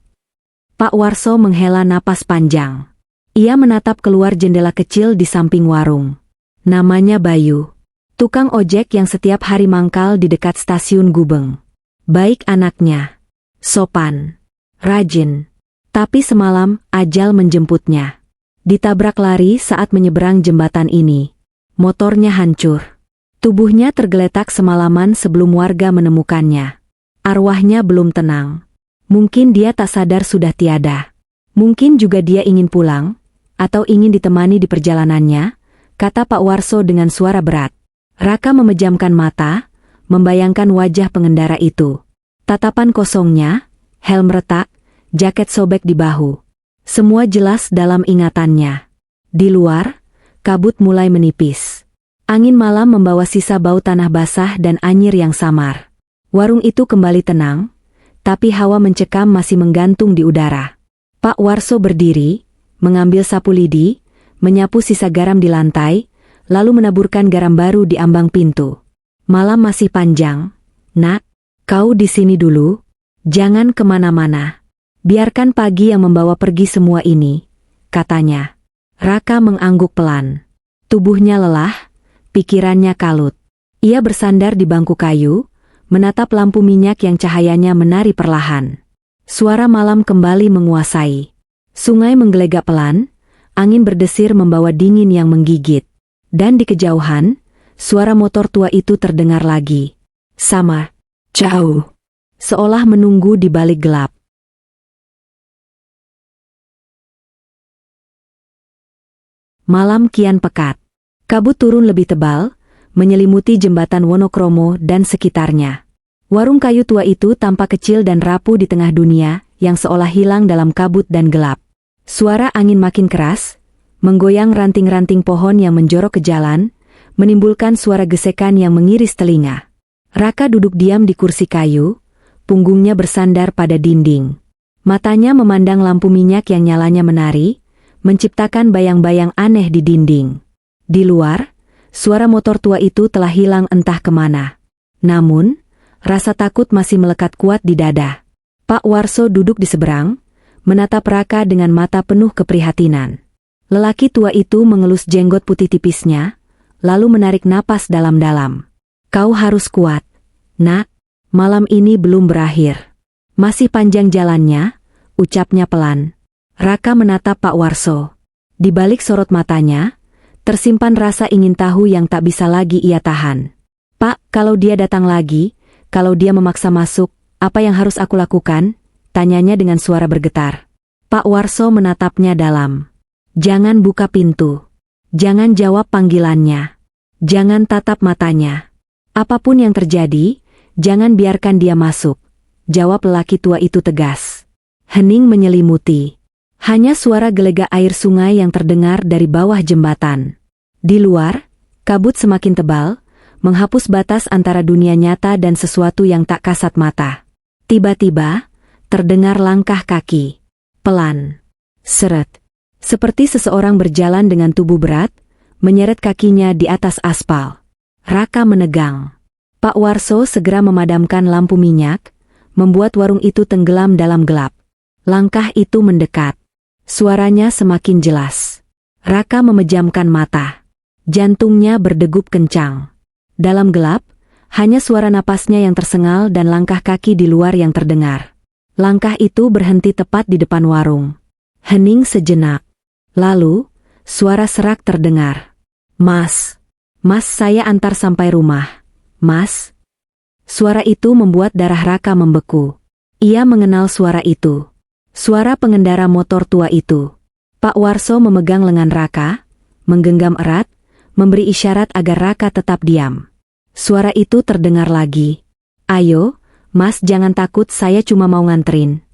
Pak Warso menghela napas panjang. Ia menatap keluar jendela kecil di samping warung. Namanya Bayu. Tukang ojek yang setiap hari mangkal di dekat stasiun Gubeng. Baik anaknya. Sopan. Rajin. Tapi semalam, ajal menjemputnya. Ditabrak lari saat menyeberang jembatan ini. Motornya hancur. Tubuhnya tergeletak semalaman sebelum warga menemukannya. Arwahnya belum tenang. Mungkin dia tak sadar sudah tiada. Mungkin juga dia ingin pulang, atau ingin ditemani di perjalanannya, kata Pak Warso dengan suara berat. Raka memejamkan mata, membayangkan wajah pengendara itu. Tatapan kosongnya, helm retak, jaket sobek di bahu. Semua jelas dalam ingatannya. Di luar, kabut mulai menipis. Angin malam membawa sisa bau tanah basah dan anyir yang samar. Warung itu kembali tenang, tapi hawa mencekam masih menggantung di udara. Pak Warso berdiri, mengambil sapu lidi, menyapu sisa garam di lantai, lalu menaburkan garam baru di ambang pintu. Malam masih panjang. Nak, kau di sini dulu. Jangan kemana-mana. Biarkan pagi yang membawa pergi semua ini, katanya. Raka mengangguk pelan. Tubuhnya lelah, pikirannya kalut. Ia bersandar di bangku kayu, menatap lampu minyak yang cahayanya menari perlahan. Suara malam kembali menguasai. Sungai menggelegak pelan, angin berdesir membawa dingin yang menggigit. Dan di kejauhan, suara motor tua itu terdengar lagi. Sama, jauh. Seolah menunggu di balik gelap. Malam kian pekat. Kabut turun lebih tebal, menyelimuti jembatan Wonokromo dan sekitarnya. Warung kayu tua itu tampak kecil dan rapuh di tengah dunia, yang seolah hilang dalam kabut dan gelap. Suara angin makin keras, menggoyang ranting-ranting pohon yang menjorok ke jalan, menimbulkan suara gesekan yang mengiris telinga. Raka duduk diam di kursi kayu, punggungnya bersandar pada dinding. Matanya memandang lampu minyak yang nyalanya menari, menciptakan bayang-bayang aneh di dinding. Di luar, suara motor tua itu telah hilang entah kemana. Namun, rasa takut masih melekat kuat di dada. Pak Warso duduk di seberang, menatap Raka dengan mata penuh keprihatinan. Lelaki tua itu mengelus jenggot putih tipisnya, lalu menarik napas dalam-dalam. Kau harus kuat, nak, malam ini belum berakhir. Masih panjang jalannya, ucapnya pelan. Raka menatap Pak Warso. Di balik sorot matanya, tersimpan rasa ingin tahu yang tak bisa lagi ia tahan. Pak, kalau dia datang lagi, kalau dia memaksa masuk, apa yang harus aku lakukan? Tanyanya dengan suara bergetar. Pak Warso menatapnya dalam. Jangan buka pintu. Jangan jawab panggilannya. Jangan tatap matanya. Apapun yang terjadi, jangan biarkan dia masuk. Jawab lelaki tua itu tegas. Hening menyelimuti. Hanya suara gelegak air sungai yang terdengar dari bawah jembatan. Di luar, kabut semakin tebal, menghapus batas antara dunia nyata dan sesuatu yang tak kasat mata. Tiba-tiba, terdengar langkah kaki. Pelan. Seret. Seperti seseorang berjalan dengan tubuh berat, menyeret kakinya di atas aspal. Raka menegang. Pak Warso segera memadamkan lampu minyak, membuat warung itu tenggelam dalam gelap. Langkah itu mendekat. Suaranya semakin jelas. Raka memejamkan mata. Jantungnya berdegup kencang. Dalam gelap, hanya suara napasnya yang tersengal dan langkah kaki di luar yang terdengar. Langkah itu berhenti tepat di depan warung. Hening sejenak. Lalu, suara serak terdengar. Mas. Mas, saya antar sampai rumah. Mas. Suara itu membuat darah Raka membeku. Ia mengenal suara itu. Suara pengendara motor tua itu. Pak Warso memegang lengan Raka, menggenggam erat, memberi isyarat agar Raka tetap diam. Suara itu terdengar lagi. Ayo, Mas, jangan takut, saya cuma mau nganterin.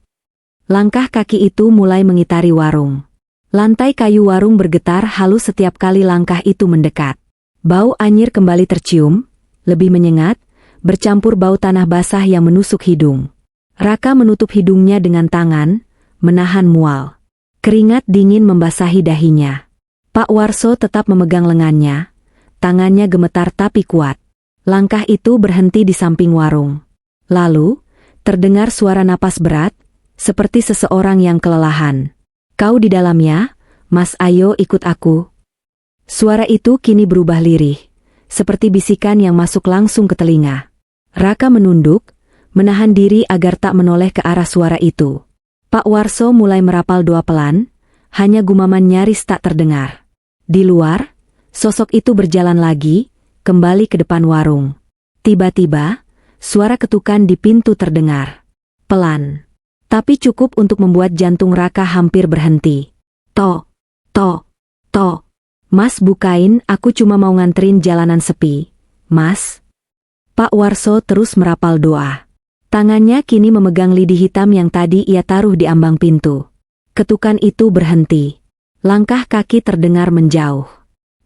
Langkah kaki itu mulai mengitari warung. Lantai kayu warung bergetar halus setiap kali langkah itu mendekat. Bau anyir kembali tercium, lebih menyengat, bercampur bau tanah basah yang menusuk hidung. Raka menutup hidungnya dengan tangan, menahan mual. Keringat dingin membasahi dahinya. Pak Warso tetap memegang lengannya, tangannya gemetar tapi kuat. Langkah itu berhenti di samping warung. Lalu, terdengar suara napas berat, seperti seseorang yang kelelahan. Kau di dalamnya, Mas, ayo ikut aku. Suara itu kini berubah lirih, seperti bisikan yang masuk langsung ke telinga. Raka menunduk, menahan diri agar tak menoleh ke arah suara itu. Pak Warso mulai merapal doa pelan, hanya gumaman nyaris tak terdengar. Di luar, sosok itu berjalan lagi, kembali ke depan warung. Tiba-tiba, suara ketukan di pintu terdengar. Pelan, tapi cukup untuk membuat jantung Raka hampir berhenti. Tok, tok, tok. Mas bukain, aku cuma mau nganterin jalanan sepi. Mas. Pak Warso terus merapal doa. Tangannya kini memegang lidi hitam yang tadi ia taruh di ambang pintu. Ketukan itu berhenti. Langkah kaki terdengar menjauh.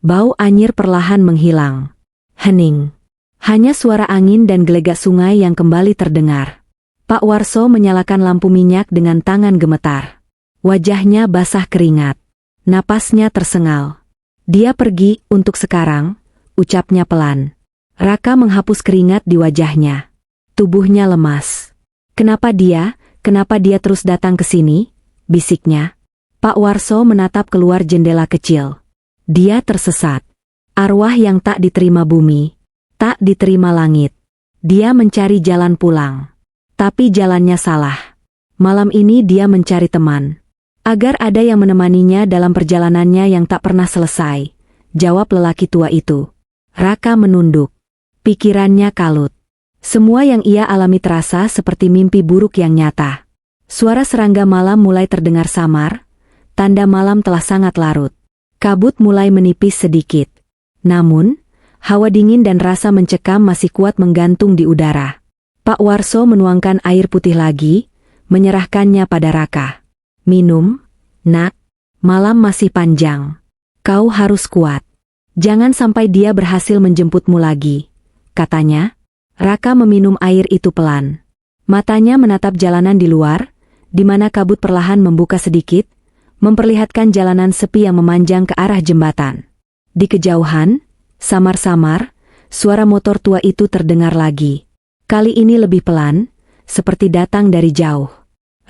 Bau anyir perlahan menghilang. Hening. Hanya suara angin dan gelegak sungai yang kembali terdengar. Pak Warso menyalakan lampu minyak dengan tangan gemetar. Wajahnya basah keringat. Napasnya tersengal. Dia pergi untuk sekarang, ucapnya pelan. Raka menghapus keringat di wajahnya. Tubuhnya lemas. Kenapa dia terus datang ke sini? Bisiknya. Pak Warso menatap keluar jendela kecil. Dia tersesat. Arwah yang tak diterima bumi, tak diterima langit. Dia mencari jalan pulang. Tapi jalannya salah. Malam ini dia mencari teman. Agar ada yang menemaninya dalam perjalanannya yang tak pernah selesai, jawab lelaki tua itu. Raka menunduk. Pikirannya kalut. Semua yang ia alami terasa seperti mimpi buruk yang nyata. Suara serangga malam mulai terdengar samar, tanda malam telah sangat larut. Kabut mulai menipis sedikit. Namun, hawa dingin dan rasa mencekam masih kuat menggantung di udara. Pak Warso menuangkan air putih lagi, menyerahkannya pada Raka. Minum, nak, malam masih panjang. Kau harus kuat. Jangan sampai dia berhasil menjemputmu lagi, katanya. Raka meminum air itu pelan. Matanya menatap jalanan di luar, di mana kabut perlahan membuka sedikit, memperlihatkan jalanan sepi yang memanjang ke arah jembatan. Di kejauhan, samar-samar, suara motor tua itu terdengar lagi. Kali ini lebih pelan, seperti datang dari jauh.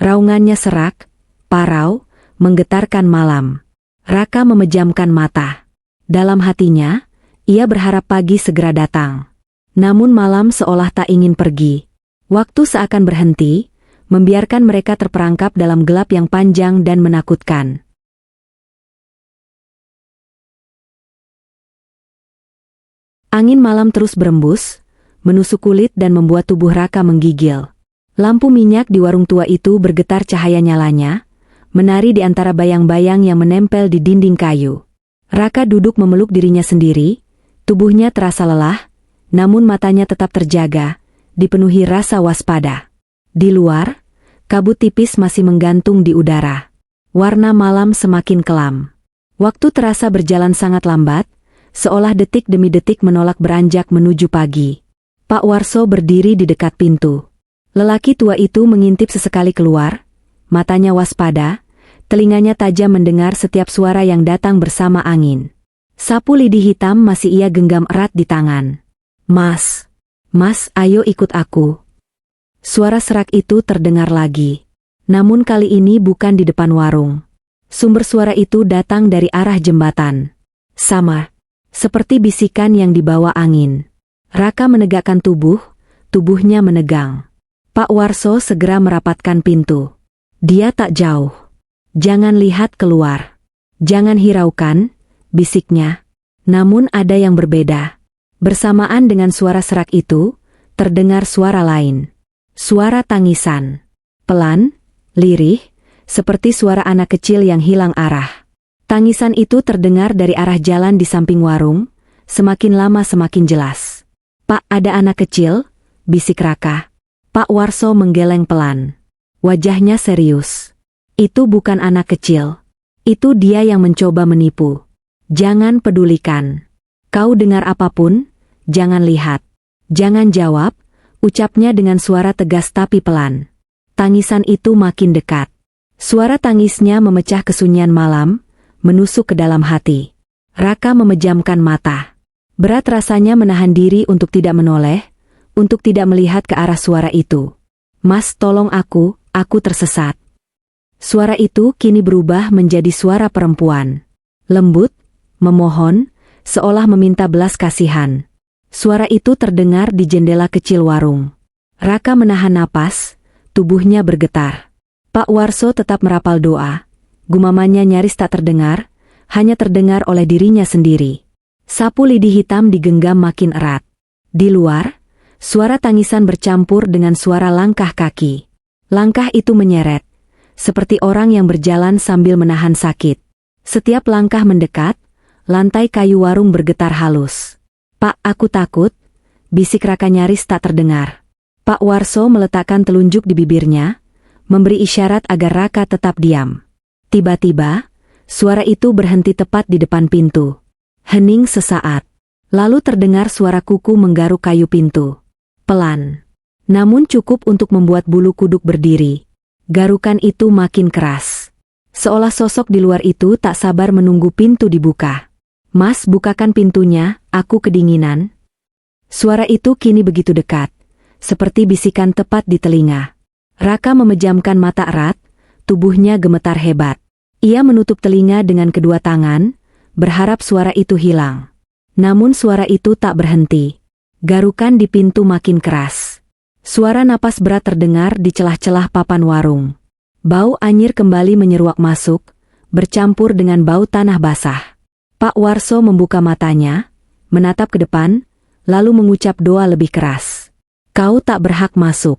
Raungannya serak, parau, menggetarkan malam. Raka memejamkan mata. Dalam hatinya, ia berharap pagi segera datang. Namun malam seolah tak ingin pergi. Waktu seakan berhenti, membiarkan mereka terperangkap dalam gelap yang panjang dan menakutkan. Angin malam terus berembus, menusuk kulit dan membuat tubuh Raka menggigil. Lampu minyak di warung tua itu bergetar cahaya nyalanya, menari di antara bayang-bayang yang menempel di dinding kayu. Raka duduk memeluk dirinya sendiri, tubuhnya terasa lelah, namun matanya tetap terjaga, dipenuhi rasa waspada. Di luar, kabut tipis masih menggantung di udara. Warna malam semakin kelam. Waktu terasa berjalan sangat lambat, seolah detik demi detik menolak beranjak menuju pagi. Pak Warso berdiri di dekat pintu. Lelaki tua itu mengintip sesekali keluar, matanya waspada, telinganya tajam mendengar setiap suara yang datang bersama angin. Sapu lidi hitam masih ia genggam erat di tangan. Mas, ayo ikut aku. Suara serak itu terdengar lagi. Namun kali ini bukan di depan warung. Sumber suara itu datang dari arah jembatan. Sama, seperti bisikan yang dibawa angin. Raka menegakkan tubuhnya menegang. Pak Warso segera merapatkan pintu. Dia tak jauh. Jangan lihat keluar. Jangan hiraukan, bisiknya. Namun ada yang berbeda. Bersamaan dengan suara serak itu, terdengar suara lain. Suara tangisan. Pelan, lirih, seperti suara anak kecil yang hilang arah. Tangisan itu terdengar dari arah jalan di samping warung, semakin lama semakin jelas. Pak, ada anak kecil, bisik Raka. Pak Warso menggeleng pelan. Wajahnya serius. Itu bukan anak kecil. Itu dia yang mencoba menipu. Jangan pedulikan. Kau dengar apapun, jangan lihat. Jangan jawab, ucapnya dengan suara tegas tapi pelan. Tangisan itu makin dekat. Suara tangisnya memecah kesunyian malam, menusuk ke dalam hati. Raka memejamkan mata. Berat rasanya menahan diri untuk tidak menoleh, untuk tidak melihat ke arah suara itu. Mas, tolong aku tersesat. Suara itu kini berubah menjadi suara perempuan. Lembut, memohon, seolah meminta belas kasihan. Suara itu terdengar di jendela kecil warung. Raka menahan napas, tubuhnya bergetar. Pak Warso tetap merapal doa. Gumamannya nyaris tak terdengar, hanya terdengar oleh dirinya sendiri. Sapu lidi hitam digenggam makin erat. Di luar, suara tangisan bercampur dengan suara langkah kaki. Langkah itu menyeret, seperti orang yang berjalan sambil menahan sakit. Setiap langkah mendekat, lantai kayu warung bergetar halus. "Pak, aku takut," bisik Raka nyaris tak terdengar. Pak Warso meletakkan telunjuk di bibirnya, memberi isyarat agar Raka tetap diam. Tiba-tiba, suara itu berhenti tepat di depan pintu. Hening sesaat. Lalu terdengar suara kuku menggaruk kayu pintu. Pelan. Namun cukup untuk membuat bulu kuduk berdiri. Garukan itu makin keras. Seolah sosok di luar itu tak sabar menunggu pintu dibuka. "Mas, bukakan pintunya, aku kedinginan." Suara itu kini begitu dekat, seperti bisikan tepat di telinga. Raka memejamkan mata erat, tubuhnya gemetar hebat. Ia menutup telinga dengan kedua tangan, berharap suara itu hilang. Namun suara itu tak berhenti. Garukan di pintu makin keras. Suara napas berat terdengar di celah-celah papan warung. Bau anyir kembali menyeruak masuk, bercampur dengan bau tanah basah. Pak Warso membuka matanya, menatap ke depan, lalu mengucap doa lebih keras. "Kau tak berhak masuk.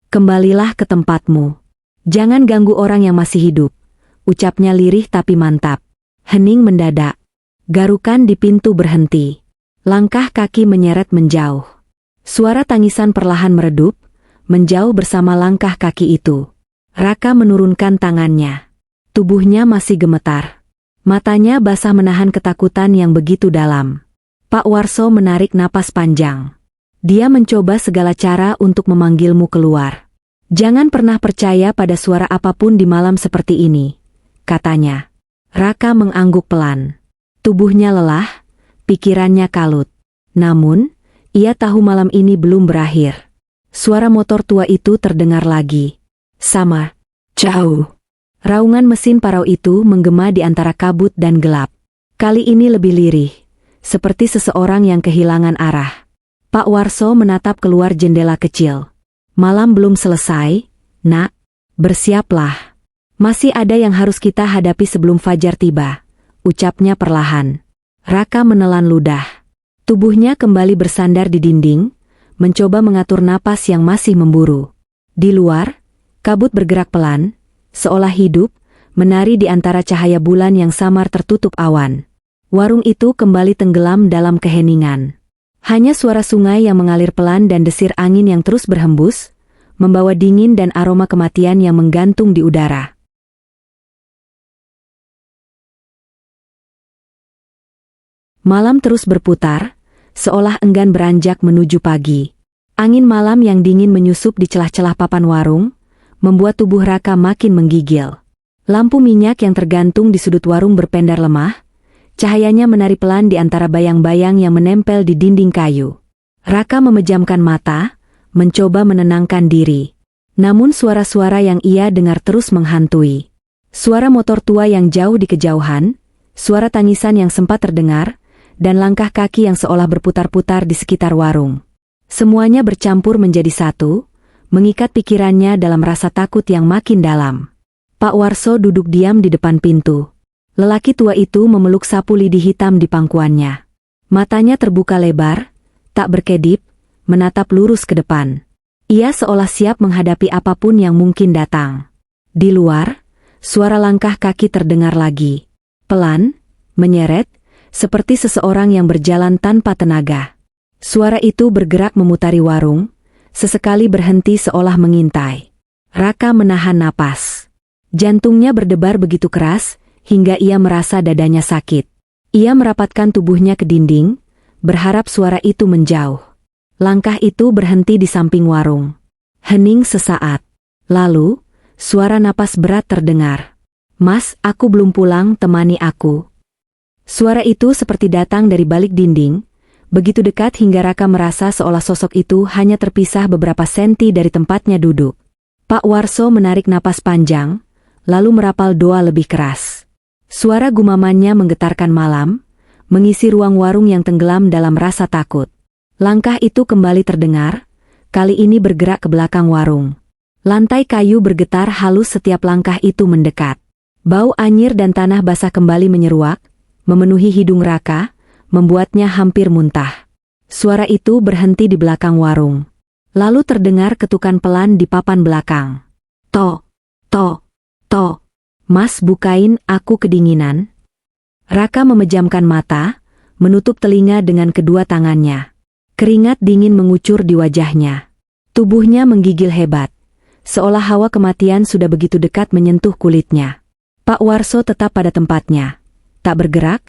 Kembalilah ke tempatmu. Jangan ganggu orang yang masih hidup," ucapnya lirih tapi mantap. Hening mendadak. Garukan di pintu berhenti. Langkah kaki menyeret menjauh. Suara tangisan perlahan meredup, menjauh bersama langkah kaki itu. Raka menurunkan tangannya. Tubuhnya masih gemetar. Matanya basah menahan ketakutan yang begitu dalam. Pak Warso menarik napas panjang. Dia mencoba segala cara untuk memanggilmu keluar. "Jangan pernah percaya pada suara apapun di malam seperti ini," katanya. Raka mengangguk pelan. Tubuhnya lelah, pikirannya kalut. Namun, ia tahu malam ini belum berakhir. Suara motor tua itu terdengar lagi. Sama. Jauh. Raungan mesin parau itu menggema di antara kabut dan gelap. Kali ini lebih lirih, seperti seseorang yang kehilangan arah. Pak Warso menatap keluar jendela kecil. "Malam belum selesai, Nak. Bersiaplah. Masih ada yang harus kita hadapi sebelum fajar tiba," ucapnya perlahan. Raka menelan ludah. Tubuhnya kembali bersandar di dinding, mencoba mengatur napas yang masih memburu. Di luar, kabut bergerak pelan, seolah hidup, menari di antara cahaya bulan yang samar tertutup awan. Warung itu kembali tenggelam dalam keheningan. Hanya suara sungai yang mengalir pelan dan desir angin yang terus berhembus, membawa dingin dan aroma kematian yang menggantung di udara. Malam terus berputar, seolah enggan beranjak menuju pagi. Angin malam yang dingin menyusup di celah-celah papan warung, membuat tubuh Raka makin menggigil. Lampu minyak yang tergantung di sudut warung berpendar lemah, cahayanya menari pelan di antara bayang-bayang yang menempel di dinding kayu. Raka memejamkan mata, mencoba menenangkan diri. Namun suara-suara yang ia dengar terus menghantui. Suara motor tua yang jauh di kejauhan, suara tangisan yang sempat terdengar, dan langkah kaki yang seolah berputar-putar di sekitar warung. Semuanya bercampur menjadi satu, mengikat pikirannya dalam rasa takut yang makin dalam. Pak Warso duduk diam di depan pintu. Lelaki tua itu memeluk sapu lidi hitam di pangkuannya. Matanya terbuka lebar, tak berkedip, menatap lurus ke depan. Ia seolah siap menghadapi apapun yang mungkin datang. Di luar, suara langkah kaki terdengar lagi. Pelan, menyeret, seperti seseorang yang berjalan tanpa tenaga. Suara itu bergerak memutari warung, sesekali berhenti seolah mengintai. Raka menahan napas. Jantungnya berdebar begitu keras, hingga ia merasa dadanya sakit. Ia merapatkan tubuhnya ke dinding, berharap suara itu menjauh. Langkah itu berhenti di samping warung. Hening sesaat. Lalu, suara napas berat terdengar. "Mas, aku belum pulang, temani aku." Suara itu seperti datang dari balik dinding, begitu dekat hingga Raka merasa seolah sosok itu hanya terpisah beberapa senti dari tempatnya duduk. Pak Warso menarik napas panjang, lalu merapal doa lebih keras. Suara gumamannya menggetarkan malam, mengisi ruang warung yang tenggelam dalam rasa takut. Langkah itu kembali terdengar, kali ini bergerak ke belakang warung. Lantai kayu bergetar halus setiap langkah itu mendekat. Bau anyir dan tanah basah kembali menyeruak, memenuhi hidung Raka, membuatnya hampir muntah. Suara itu berhenti di belakang warung. Lalu terdengar ketukan pelan di papan belakang. "To, to, to. Mas, bukain, aku kedinginan." Raka memejamkan mata, menutup telinga dengan kedua tangannya. Keringat dingin mengucur di wajahnya. Tubuhnya menggigil hebat, seolah hawa kematian sudah begitu dekat menyentuh kulitnya. Pak Warso tetap pada tempatnya. Tak bergerak,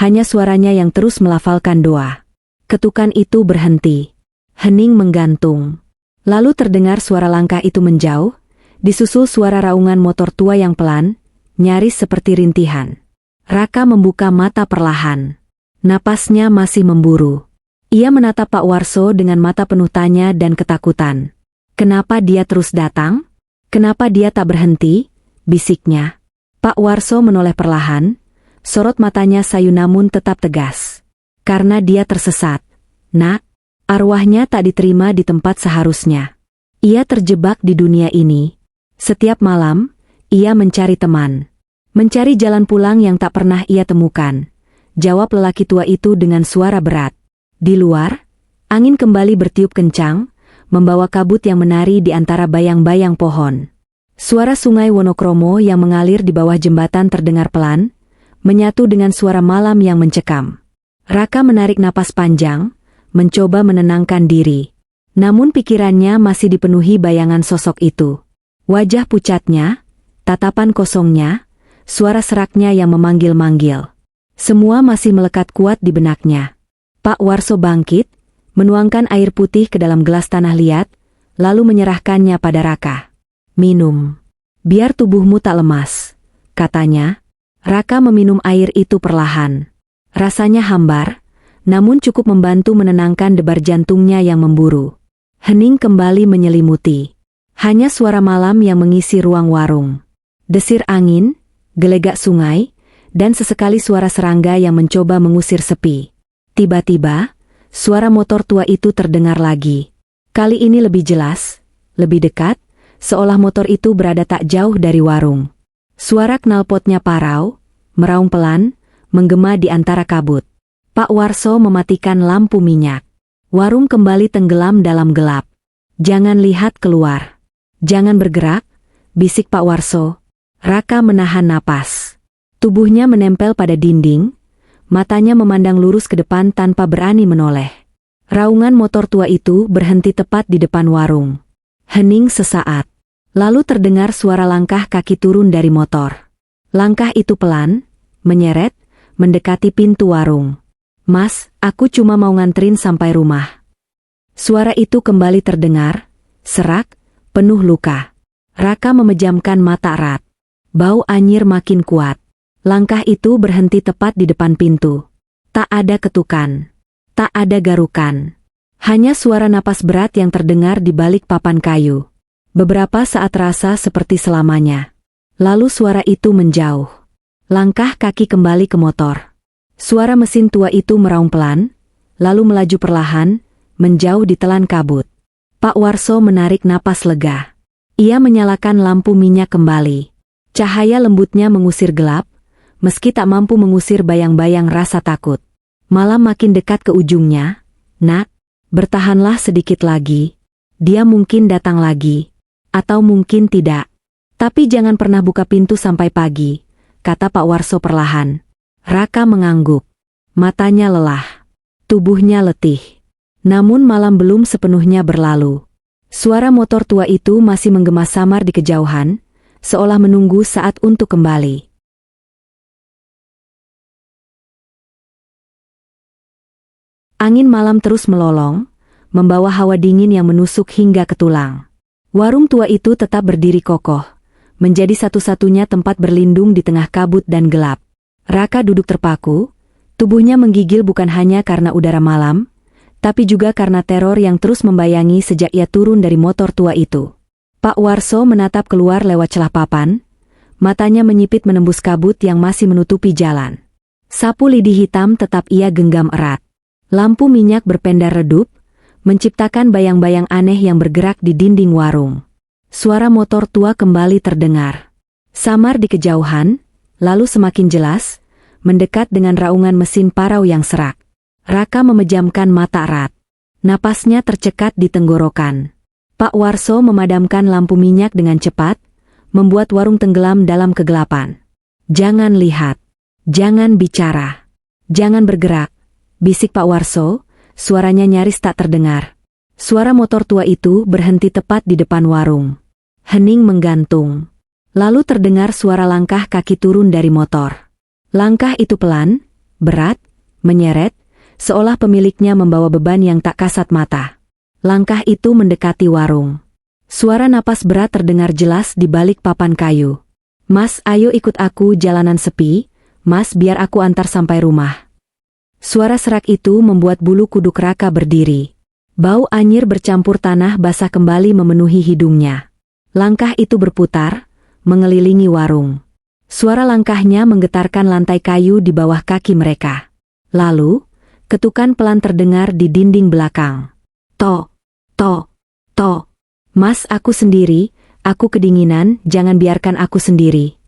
hanya suaranya yang terus melafalkan doa. Ketukan itu berhenti. Hening menggantung. Lalu terdengar suara langkah itu menjauh, disusul suara raungan motor tua yang pelan, nyaris seperti rintihan. Raka membuka mata perlahan. Napasnya masih memburu. Ia menatap Pak Warso dengan mata penuh tanya dan ketakutan. "Kenapa dia terus datang? Kenapa dia tak berhenti?" bisiknya. Pak Warso menoleh perlahan, sorot matanya sayu namun tetap tegas. "Karena dia tersesat, Nak. Arwahnya tak diterima di tempat seharusnya. Ia terjebak di dunia ini. Setiap malam, ia mencari teman. Mencari jalan pulang yang tak pernah ia temukan," jawab lelaki tua itu dengan suara berat. Di luar, angin kembali bertiup kencang, membawa kabut yang menari di antara bayang-bayang pohon. Suara sungai Wonokromo yang mengalir di bawah jembatan terdengar pelan, menyatu dengan suara malam yang mencekam. Raka menarik napas panjang, mencoba menenangkan diri. Namun pikirannya masih dipenuhi bayangan sosok itu. Wajah pucatnya, tatapan kosongnya, suara seraknya yang memanggil-manggil. Semua masih melekat kuat di benaknya. Pak Warso bangkit, menuangkan air putih ke dalam gelas tanah liat, lalu menyerahkannya pada Raka. "Minum. Biar tubuhmu tak lemas," katanya. Raka meminum air itu perlahan. Rasanya hambar, namun cukup membantu menenangkan debar jantungnya yang memburu. Hening kembali menyelimuti. Hanya suara malam yang mengisi ruang warung. Desir angin, gelegak sungai, dan sesekali suara serangga yang mencoba mengusir sepi. Tiba-tiba, suara motor tua itu terdengar lagi. Kali ini lebih jelas, lebih dekat, seolah motor itu berada tak jauh dari warung. Suara knalpotnya parau, meraung pelan, menggema di antara kabut. Pak Warso mematikan lampu minyak. Warung kembali tenggelam dalam gelap. "Jangan lihat keluar. Jangan bergerak," bisik Pak Warso. Raka menahan napas. Tubuhnya menempel pada dinding, matanya memandang lurus ke depan tanpa berani menoleh. Raungan motor tua itu berhenti tepat di depan warung. Hening sesaat. Lalu terdengar suara langkah kaki turun dari motor. Langkah itu pelan, menyeret, mendekati pintu warung. "Mas, aku cuma mau nganterin sampai rumah." Suara itu kembali terdengar, serak, penuh luka. Raka memejamkan mata erat. Bau anyir makin kuat. Langkah itu berhenti tepat di depan pintu. Tak ada ketukan. Tak ada garukan. Hanya suara napas berat yang terdengar di balik papan kayu. Beberapa saat rasa seperti selamanya. Lalu suara itu menjauh. Langkah kaki kembali ke motor. Suara mesin tua itu meraung pelan, lalu melaju perlahan, menjauh ditelan kabut. Pak Warso menarik napas lega. Ia menyalakan lampu minyak kembali. Cahaya lembutnya mengusir gelap, meski tak mampu mengusir bayang-bayang rasa takut. Malam makin dekat ke ujungnya. "Nak, bertahanlah sedikit lagi. Dia mungkin datang lagi. Atau mungkin tidak. Tapi jangan pernah buka pintu sampai pagi," kata Pak Warso perlahan. Raka mengangguk. Matanya lelah. Tubuhnya letih. Namun malam belum sepenuhnya berlalu. Suara motor tua itu masih menggema samar di kejauhan, seolah menunggu saat untuk kembali. Angin malam terus melolong, membawa hawa dingin yang menusuk hingga ke tulang. Warung tua itu tetap berdiri kokoh, menjadi satu-satunya tempat berlindung di tengah kabut dan gelap. Raka duduk terpaku, tubuhnya menggigil bukan hanya karena udara malam, tapi juga karena teror yang terus membayangi sejak ia turun dari motor tua itu. Pak Warso menatap keluar lewat celah papan, matanya menyipit menembus kabut yang masih menutupi jalan. Sapu lidi hitam tetap ia genggam erat. Lampu minyak berpendar redup, menciptakan bayang-bayang aneh yang bergerak di dinding warung. Suara motor tua kembali terdengar. Samar di kejauhan, lalu semakin jelas, mendekat dengan raungan mesin parau yang serak. Raka memejamkan mata erat. Napasnya tercekat di tenggorokan. Pak Warso memadamkan lampu minyak dengan cepat, membuat warung tenggelam dalam kegelapan. "Jangan lihat. Jangan bicara. Jangan bergerak," bisik Pak Warso, suaranya nyaris tak terdengar. Suara motor tua itu berhenti tepat di depan warung. Hening menggantung. Lalu terdengar suara langkah kaki turun dari motor. Langkah itu pelan, berat, menyeret, seolah pemiliknya membawa beban yang tak kasat mata. Langkah itu mendekati warung. Suara napas berat terdengar jelas di balik papan kayu. "Mas, ayo ikut aku, jalanan sepi. Mas, biar aku antar sampai rumah." Suara serak itu membuat bulu kuduk Raka berdiri. Bau anyir bercampur tanah basah kembali memenuhi hidungnya. Langkah itu berputar, mengelilingi warung. Suara langkahnya menggetarkan lantai kayu di bawah kaki mereka. Lalu, ketukan pelan terdengar di dinding belakang. "Tok, tok, tok. Mas, aku sendiri, aku kedinginan, jangan biarkan aku sendiri."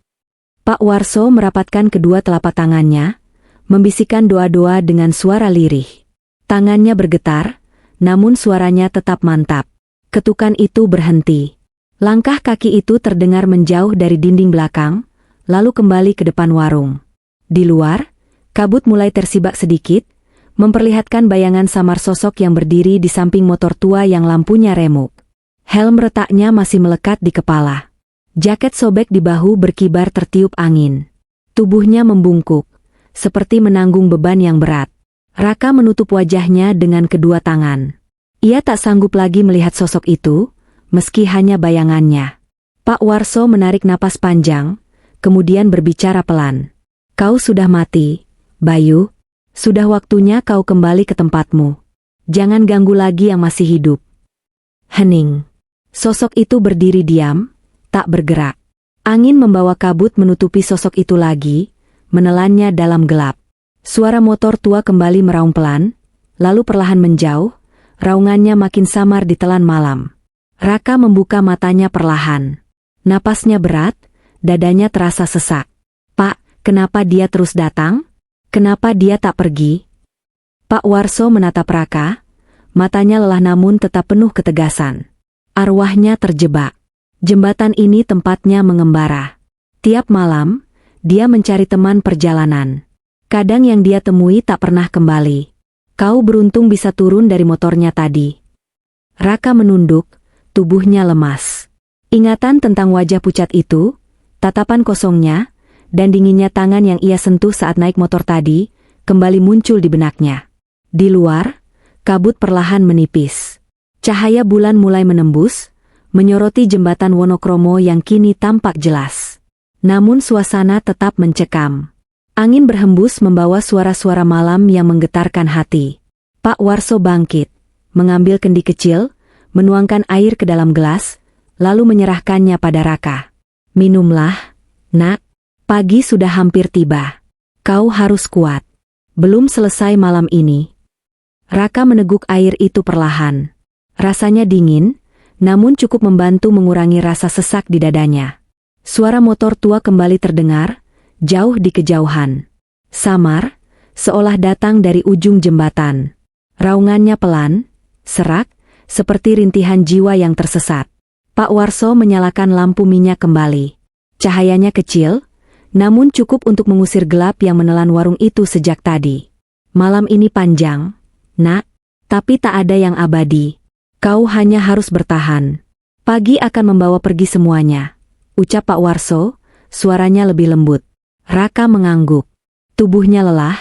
Pak Warso merapatkan kedua telapak tangannya, membisikkan doa-doa dengan suara lirih. Tangannya bergetar, namun suaranya tetap mantap. Ketukan itu berhenti. Langkah kaki itu terdengar menjauh dari dinding belakang, lalu kembali ke depan warung. Di luar, kabut mulai tersibak sedikit, memperlihatkan bayangan samar sosok yang berdiri di samping motor tua yang lampunya remuk. Helm retaknya masih melekat di kepala. Jaket sobek di bahu berkibar tertiup angin. Tubuhnya membungkuk, seperti menanggung beban yang berat. Raka menutup wajahnya dengan kedua tangan. Ia tak sanggup lagi melihat sosok itu, meski hanya bayangannya. Pak Warso menarik napas panjang, kemudian berbicara pelan. "Kau sudah mati, Bayu. Sudah waktunya kau kembali ke tempatmu. Jangan ganggu lagi yang masih hidup." Hening. Sosok itu berdiri diam, tak bergerak. Angin membawa kabut menutupi sosok itu lagi, menelannya dalam gelap. Suara motor tua kembali meraung pelan, lalu perlahan menjauh, raungannya makin samar ditelan malam. Raka membuka matanya perlahan. Napasnya berat, dadanya terasa sesak. "Pak, kenapa dia terus datang? Kenapa dia tak pergi?" Pak Warso menatap Raka, matanya lelah namun tetap penuh ketegasan. Arwahnya terjebak. Jembatan ini tempatnya mengembara. Tiap malam, dia mencari teman perjalanan. Kadang yang dia temui tak pernah kembali. "Kau beruntung bisa turun dari motornya tadi." Raka menunduk, tubuhnya lemas. Ingatan tentang wajah pucat itu, tatapan kosongnya, dan dinginnya tangan yang ia sentuh saat naik motor tadi, kembali muncul di benaknya. Di luar, kabut perlahan menipis. Cahaya bulan mulai menembus, menyoroti jembatan Wonokromo yang kini tampak jelas. Namun suasana tetap mencekam. Angin berhembus membawa suara-suara malam yang menggetarkan hati. Pak Warso bangkit, mengambil kendi kecil, menuangkan air ke dalam gelas, lalu menyerahkannya pada Raka. "Minumlah, nak. Pagi sudah hampir tiba. Kau harus kuat. Belum selesai malam ini." Raka meneguk air itu perlahan. Rasanya dingin, namun cukup membantu mengurangi rasa sesak di dadanya. Suara motor tua kembali terdengar, jauh di kejauhan. Samar, seolah datang dari ujung jembatan. Raungannya pelan, serak, seperti rintihan jiwa yang tersesat. Pak Warso menyalakan lampu minyak kembali. Cahayanya kecil, namun cukup untuk mengusir gelap yang menelan warung itu sejak tadi. "Malam ini panjang, nak, tapi tak ada yang abadi. Kau hanya harus bertahan. Pagi akan membawa pergi semuanya," ucap Pak Warso, suaranya lebih lembut. Raka mengangguk. Tubuhnya lelah,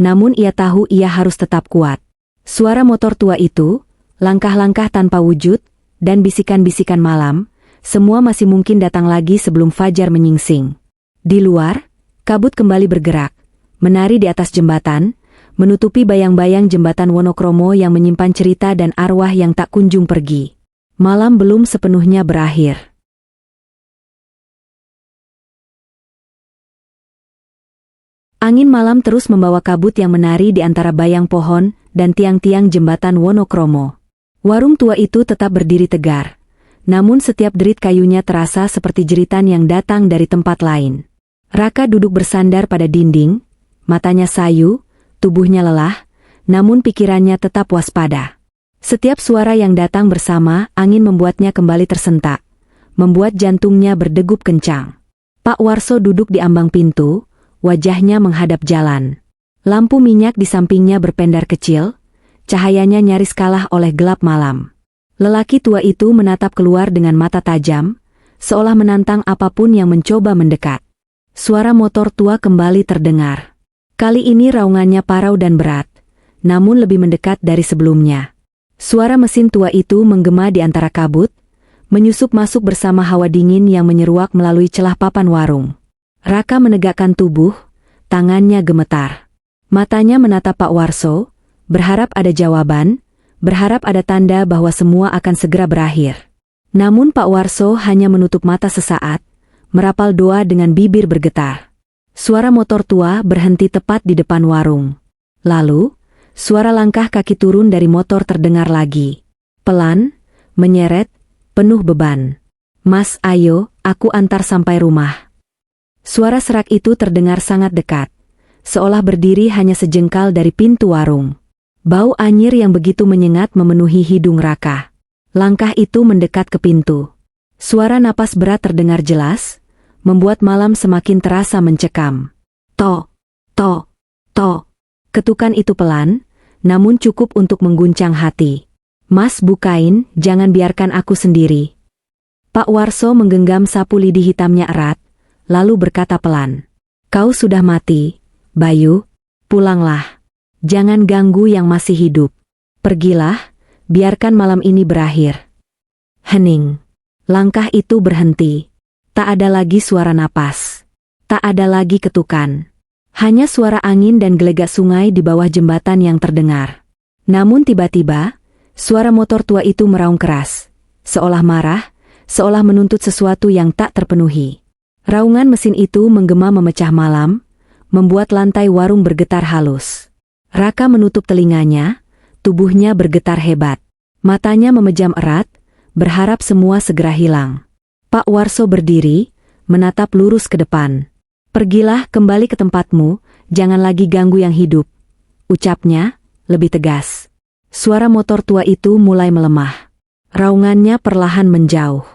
namun ia tahu ia harus tetap kuat. Suara motor tua itu, langkah-langkah tanpa wujud, dan bisikan-bisikan malam, semua masih mungkin datang lagi sebelum fajar menyingsing. Di luar, kabut kembali bergerak, menari di atas jembatan, menutupi bayang-bayang jembatan Wonokromo yang menyimpan cerita dan arwah yang tak kunjung pergi. Malam belum sepenuhnya berakhir. Angin malam terus membawa kabut yang menari di antara bayang pohon dan tiang-tiang jembatan Wonokromo. Warung tua itu tetap berdiri tegar, namun setiap derit kayunya terasa seperti jeritan yang datang dari tempat lain. Raka duduk bersandar pada dinding, matanya sayu, tubuhnya lelah, namun pikirannya tetap waspada. Setiap suara yang datang bersama angin membuatnya kembali tersentak, membuat jantungnya berdegup kencang. Pak Warso duduk di ambang pintu, wajahnya menghadap jalan. Lampu minyak di sampingnya berpendar kecil, cahayanya nyaris kalah oleh gelap malam. Lelaki tua itu menatap keluar dengan mata tajam, seolah menantang apapun yang mencoba mendekat. Suara motor tua kembali terdengar. Kali ini raungannya parau dan berat, namun lebih mendekat dari sebelumnya. Suara mesin tua itu menggema di antara kabut, menyusup masuk bersama hawa dingin yang menyeruak melalui celah papan warung. Raka menegakkan tubuh, tangannya gemetar. Matanya menatap Pak Warso, berharap ada jawaban, berharap ada tanda bahwa semua akan segera berakhir. Namun Pak Warso hanya menutup mata sesaat, merapal doa dengan bibir bergetar. Suara motor tua berhenti tepat di depan warung. Lalu, suara langkah kaki turun dari motor terdengar lagi. Pelan, menyeret, penuh beban. "Mas, ayo, aku antar sampai rumah." Suara serak itu terdengar sangat dekat, seolah berdiri hanya sejengkal dari pintu warung. Bau anyir yang begitu menyengat memenuhi hidung Raka. Langkah itu mendekat ke pintu. Suara napas berat terdengar jelas, membuat malam semakin terasa mencekam. Tok, tok, tok. Ketukan itu pelan, namun cukup untuk mengguncang hati. "Mas, bukain, jangan biarkan aku sendiri." Pak Warso menggenggam sapu lidi hitamnya erat, lalu berkata pelan, "Kau sudah mati, Bayu, pulanglah. Jangan ganggu yang masih hidup. Pergilah, biarkan malam ini berakhir." Hening. Langkah itu berhenti. Tak ada lagi suara napas. Tak ada lagi ketukan. Hanya suara angin dan gelegak sungai di bawah jembatan yang terdengar. Namun tiba-tiba, suara motor tua itu meraung keras, seolah marah, seolah menuntut sesuatu yang tak terpenuhi. Raungan mesin itu menggema memecah malam, membuat lantai warung bergetar halus. Raka menutup telinganya, tubuhnya bergetar hebat. Matanya memejam erat, berharap semua segera hilang. Pak Warso berdiri, menatap lurus ke depan. "Pergilah kembali ke tempatmu, jangan lagi ganggu yang hidup," ucapnya, lebih tegas. Suara motor tua itu mulai melemah. Raungannya perlahan menjauh.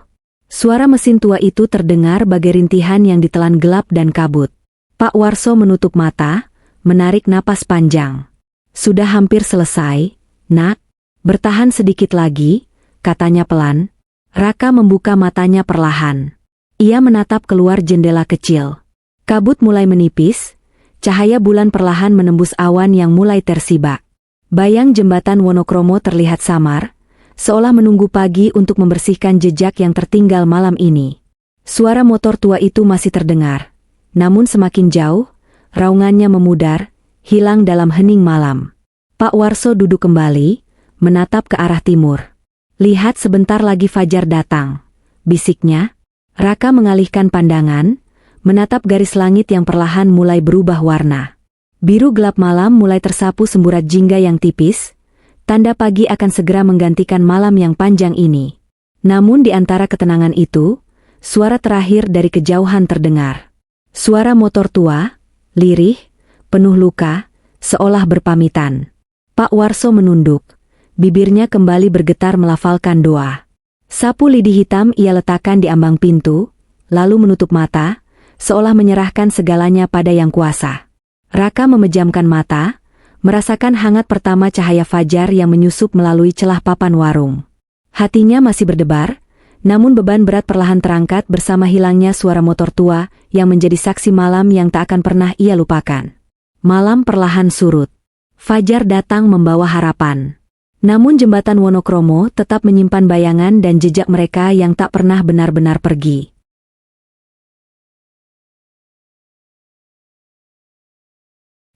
Suara mesin tua itu terdengar bagai rintihan yang ditelan gelap dan kabut. Pak Warso menutup mata, menarik napas panjang. "Sudah hampir selesai, Nak. Bertahan sedikit lagi," katanya pelan. Raka membuka matanya perlahan. Ia menatap keluar jendela kecil. Kabut mulai menipis, cahaya bulan perlahan menembus awan yang mulai tersibak. Bayang jembatan Wonokromo terlihat samar, seolah menunggu pagi untuk membersihkan jejak yang tertinggal malam ini. Suara motor tua itu masih terdengar. Namun semakin jauh, raungannya memudar, hilang dalam hening malam. Pak Warso duduk kembali, menatap ke arah timur. "Lihat, sebentar lagi fajar datang," bisiknya. Raka mengalihkan pandangan, menatap garis langit yang perlahan mulai berubah warna. Biru gelap malam mulai tersapu semburat jingga yang tipis, tanda pagi akan segera menggantikan malam yang panjang ini. Namun di antara ketenangan itu, suara terakhir dari kejauhan terdengar. Suara motor tua, lirih, penuh luka, seolah berpamitan. Pak Warso menunduk, bibirnya kembali bergetar melafalkan doa. Sapu lidi hitam ia letakkan di ambang pintu, lalu menutup mata, seolah menyerahkan segalanya pada Yang Kuasa. Raka memejamkan mata, merasakan hangat pertama cahaya fajar yang menyusup melalui celah papan warung. Hatinya masih berdebar, namun beban berat perlahan terangkat bersama hilangnya suara motor tua yang menjadi saksi malam yang tak akan pernah ia lupakan. Malam perlahan surut. Fajar datang membawa harapan. Namun jembatan Wonokromo tetap menyimpan bayangan dan jejak mereka yang tak pernah benar-benar pergi.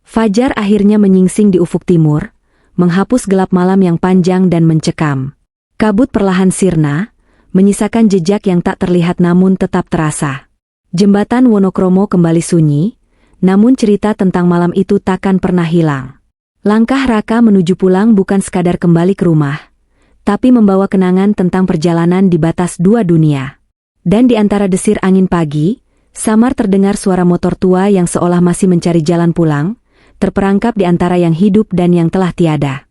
Fajar akhirnya menyingsing di ufuk timur, menghapus gelap malam yang panjang dan mencekam. Kabut perlahan sirna, menyisakan jejak yang tak terlihat namun tetap terasa. Jembatan Wonokromo kembali sunyi, namun cerita tentang malam itu takkan pernah hilang. Langkah Raka menuju pulang bukan sekadar kembali ke rumah, tapi membawa kenangan tentang perjalanan di batas dua dunia. Dan di antara desir angin pagi, samar terdengar suara motor tua yang seolah masih mencari jalan pulang, terperangkap di antara yang hidup dan yang telah tiada.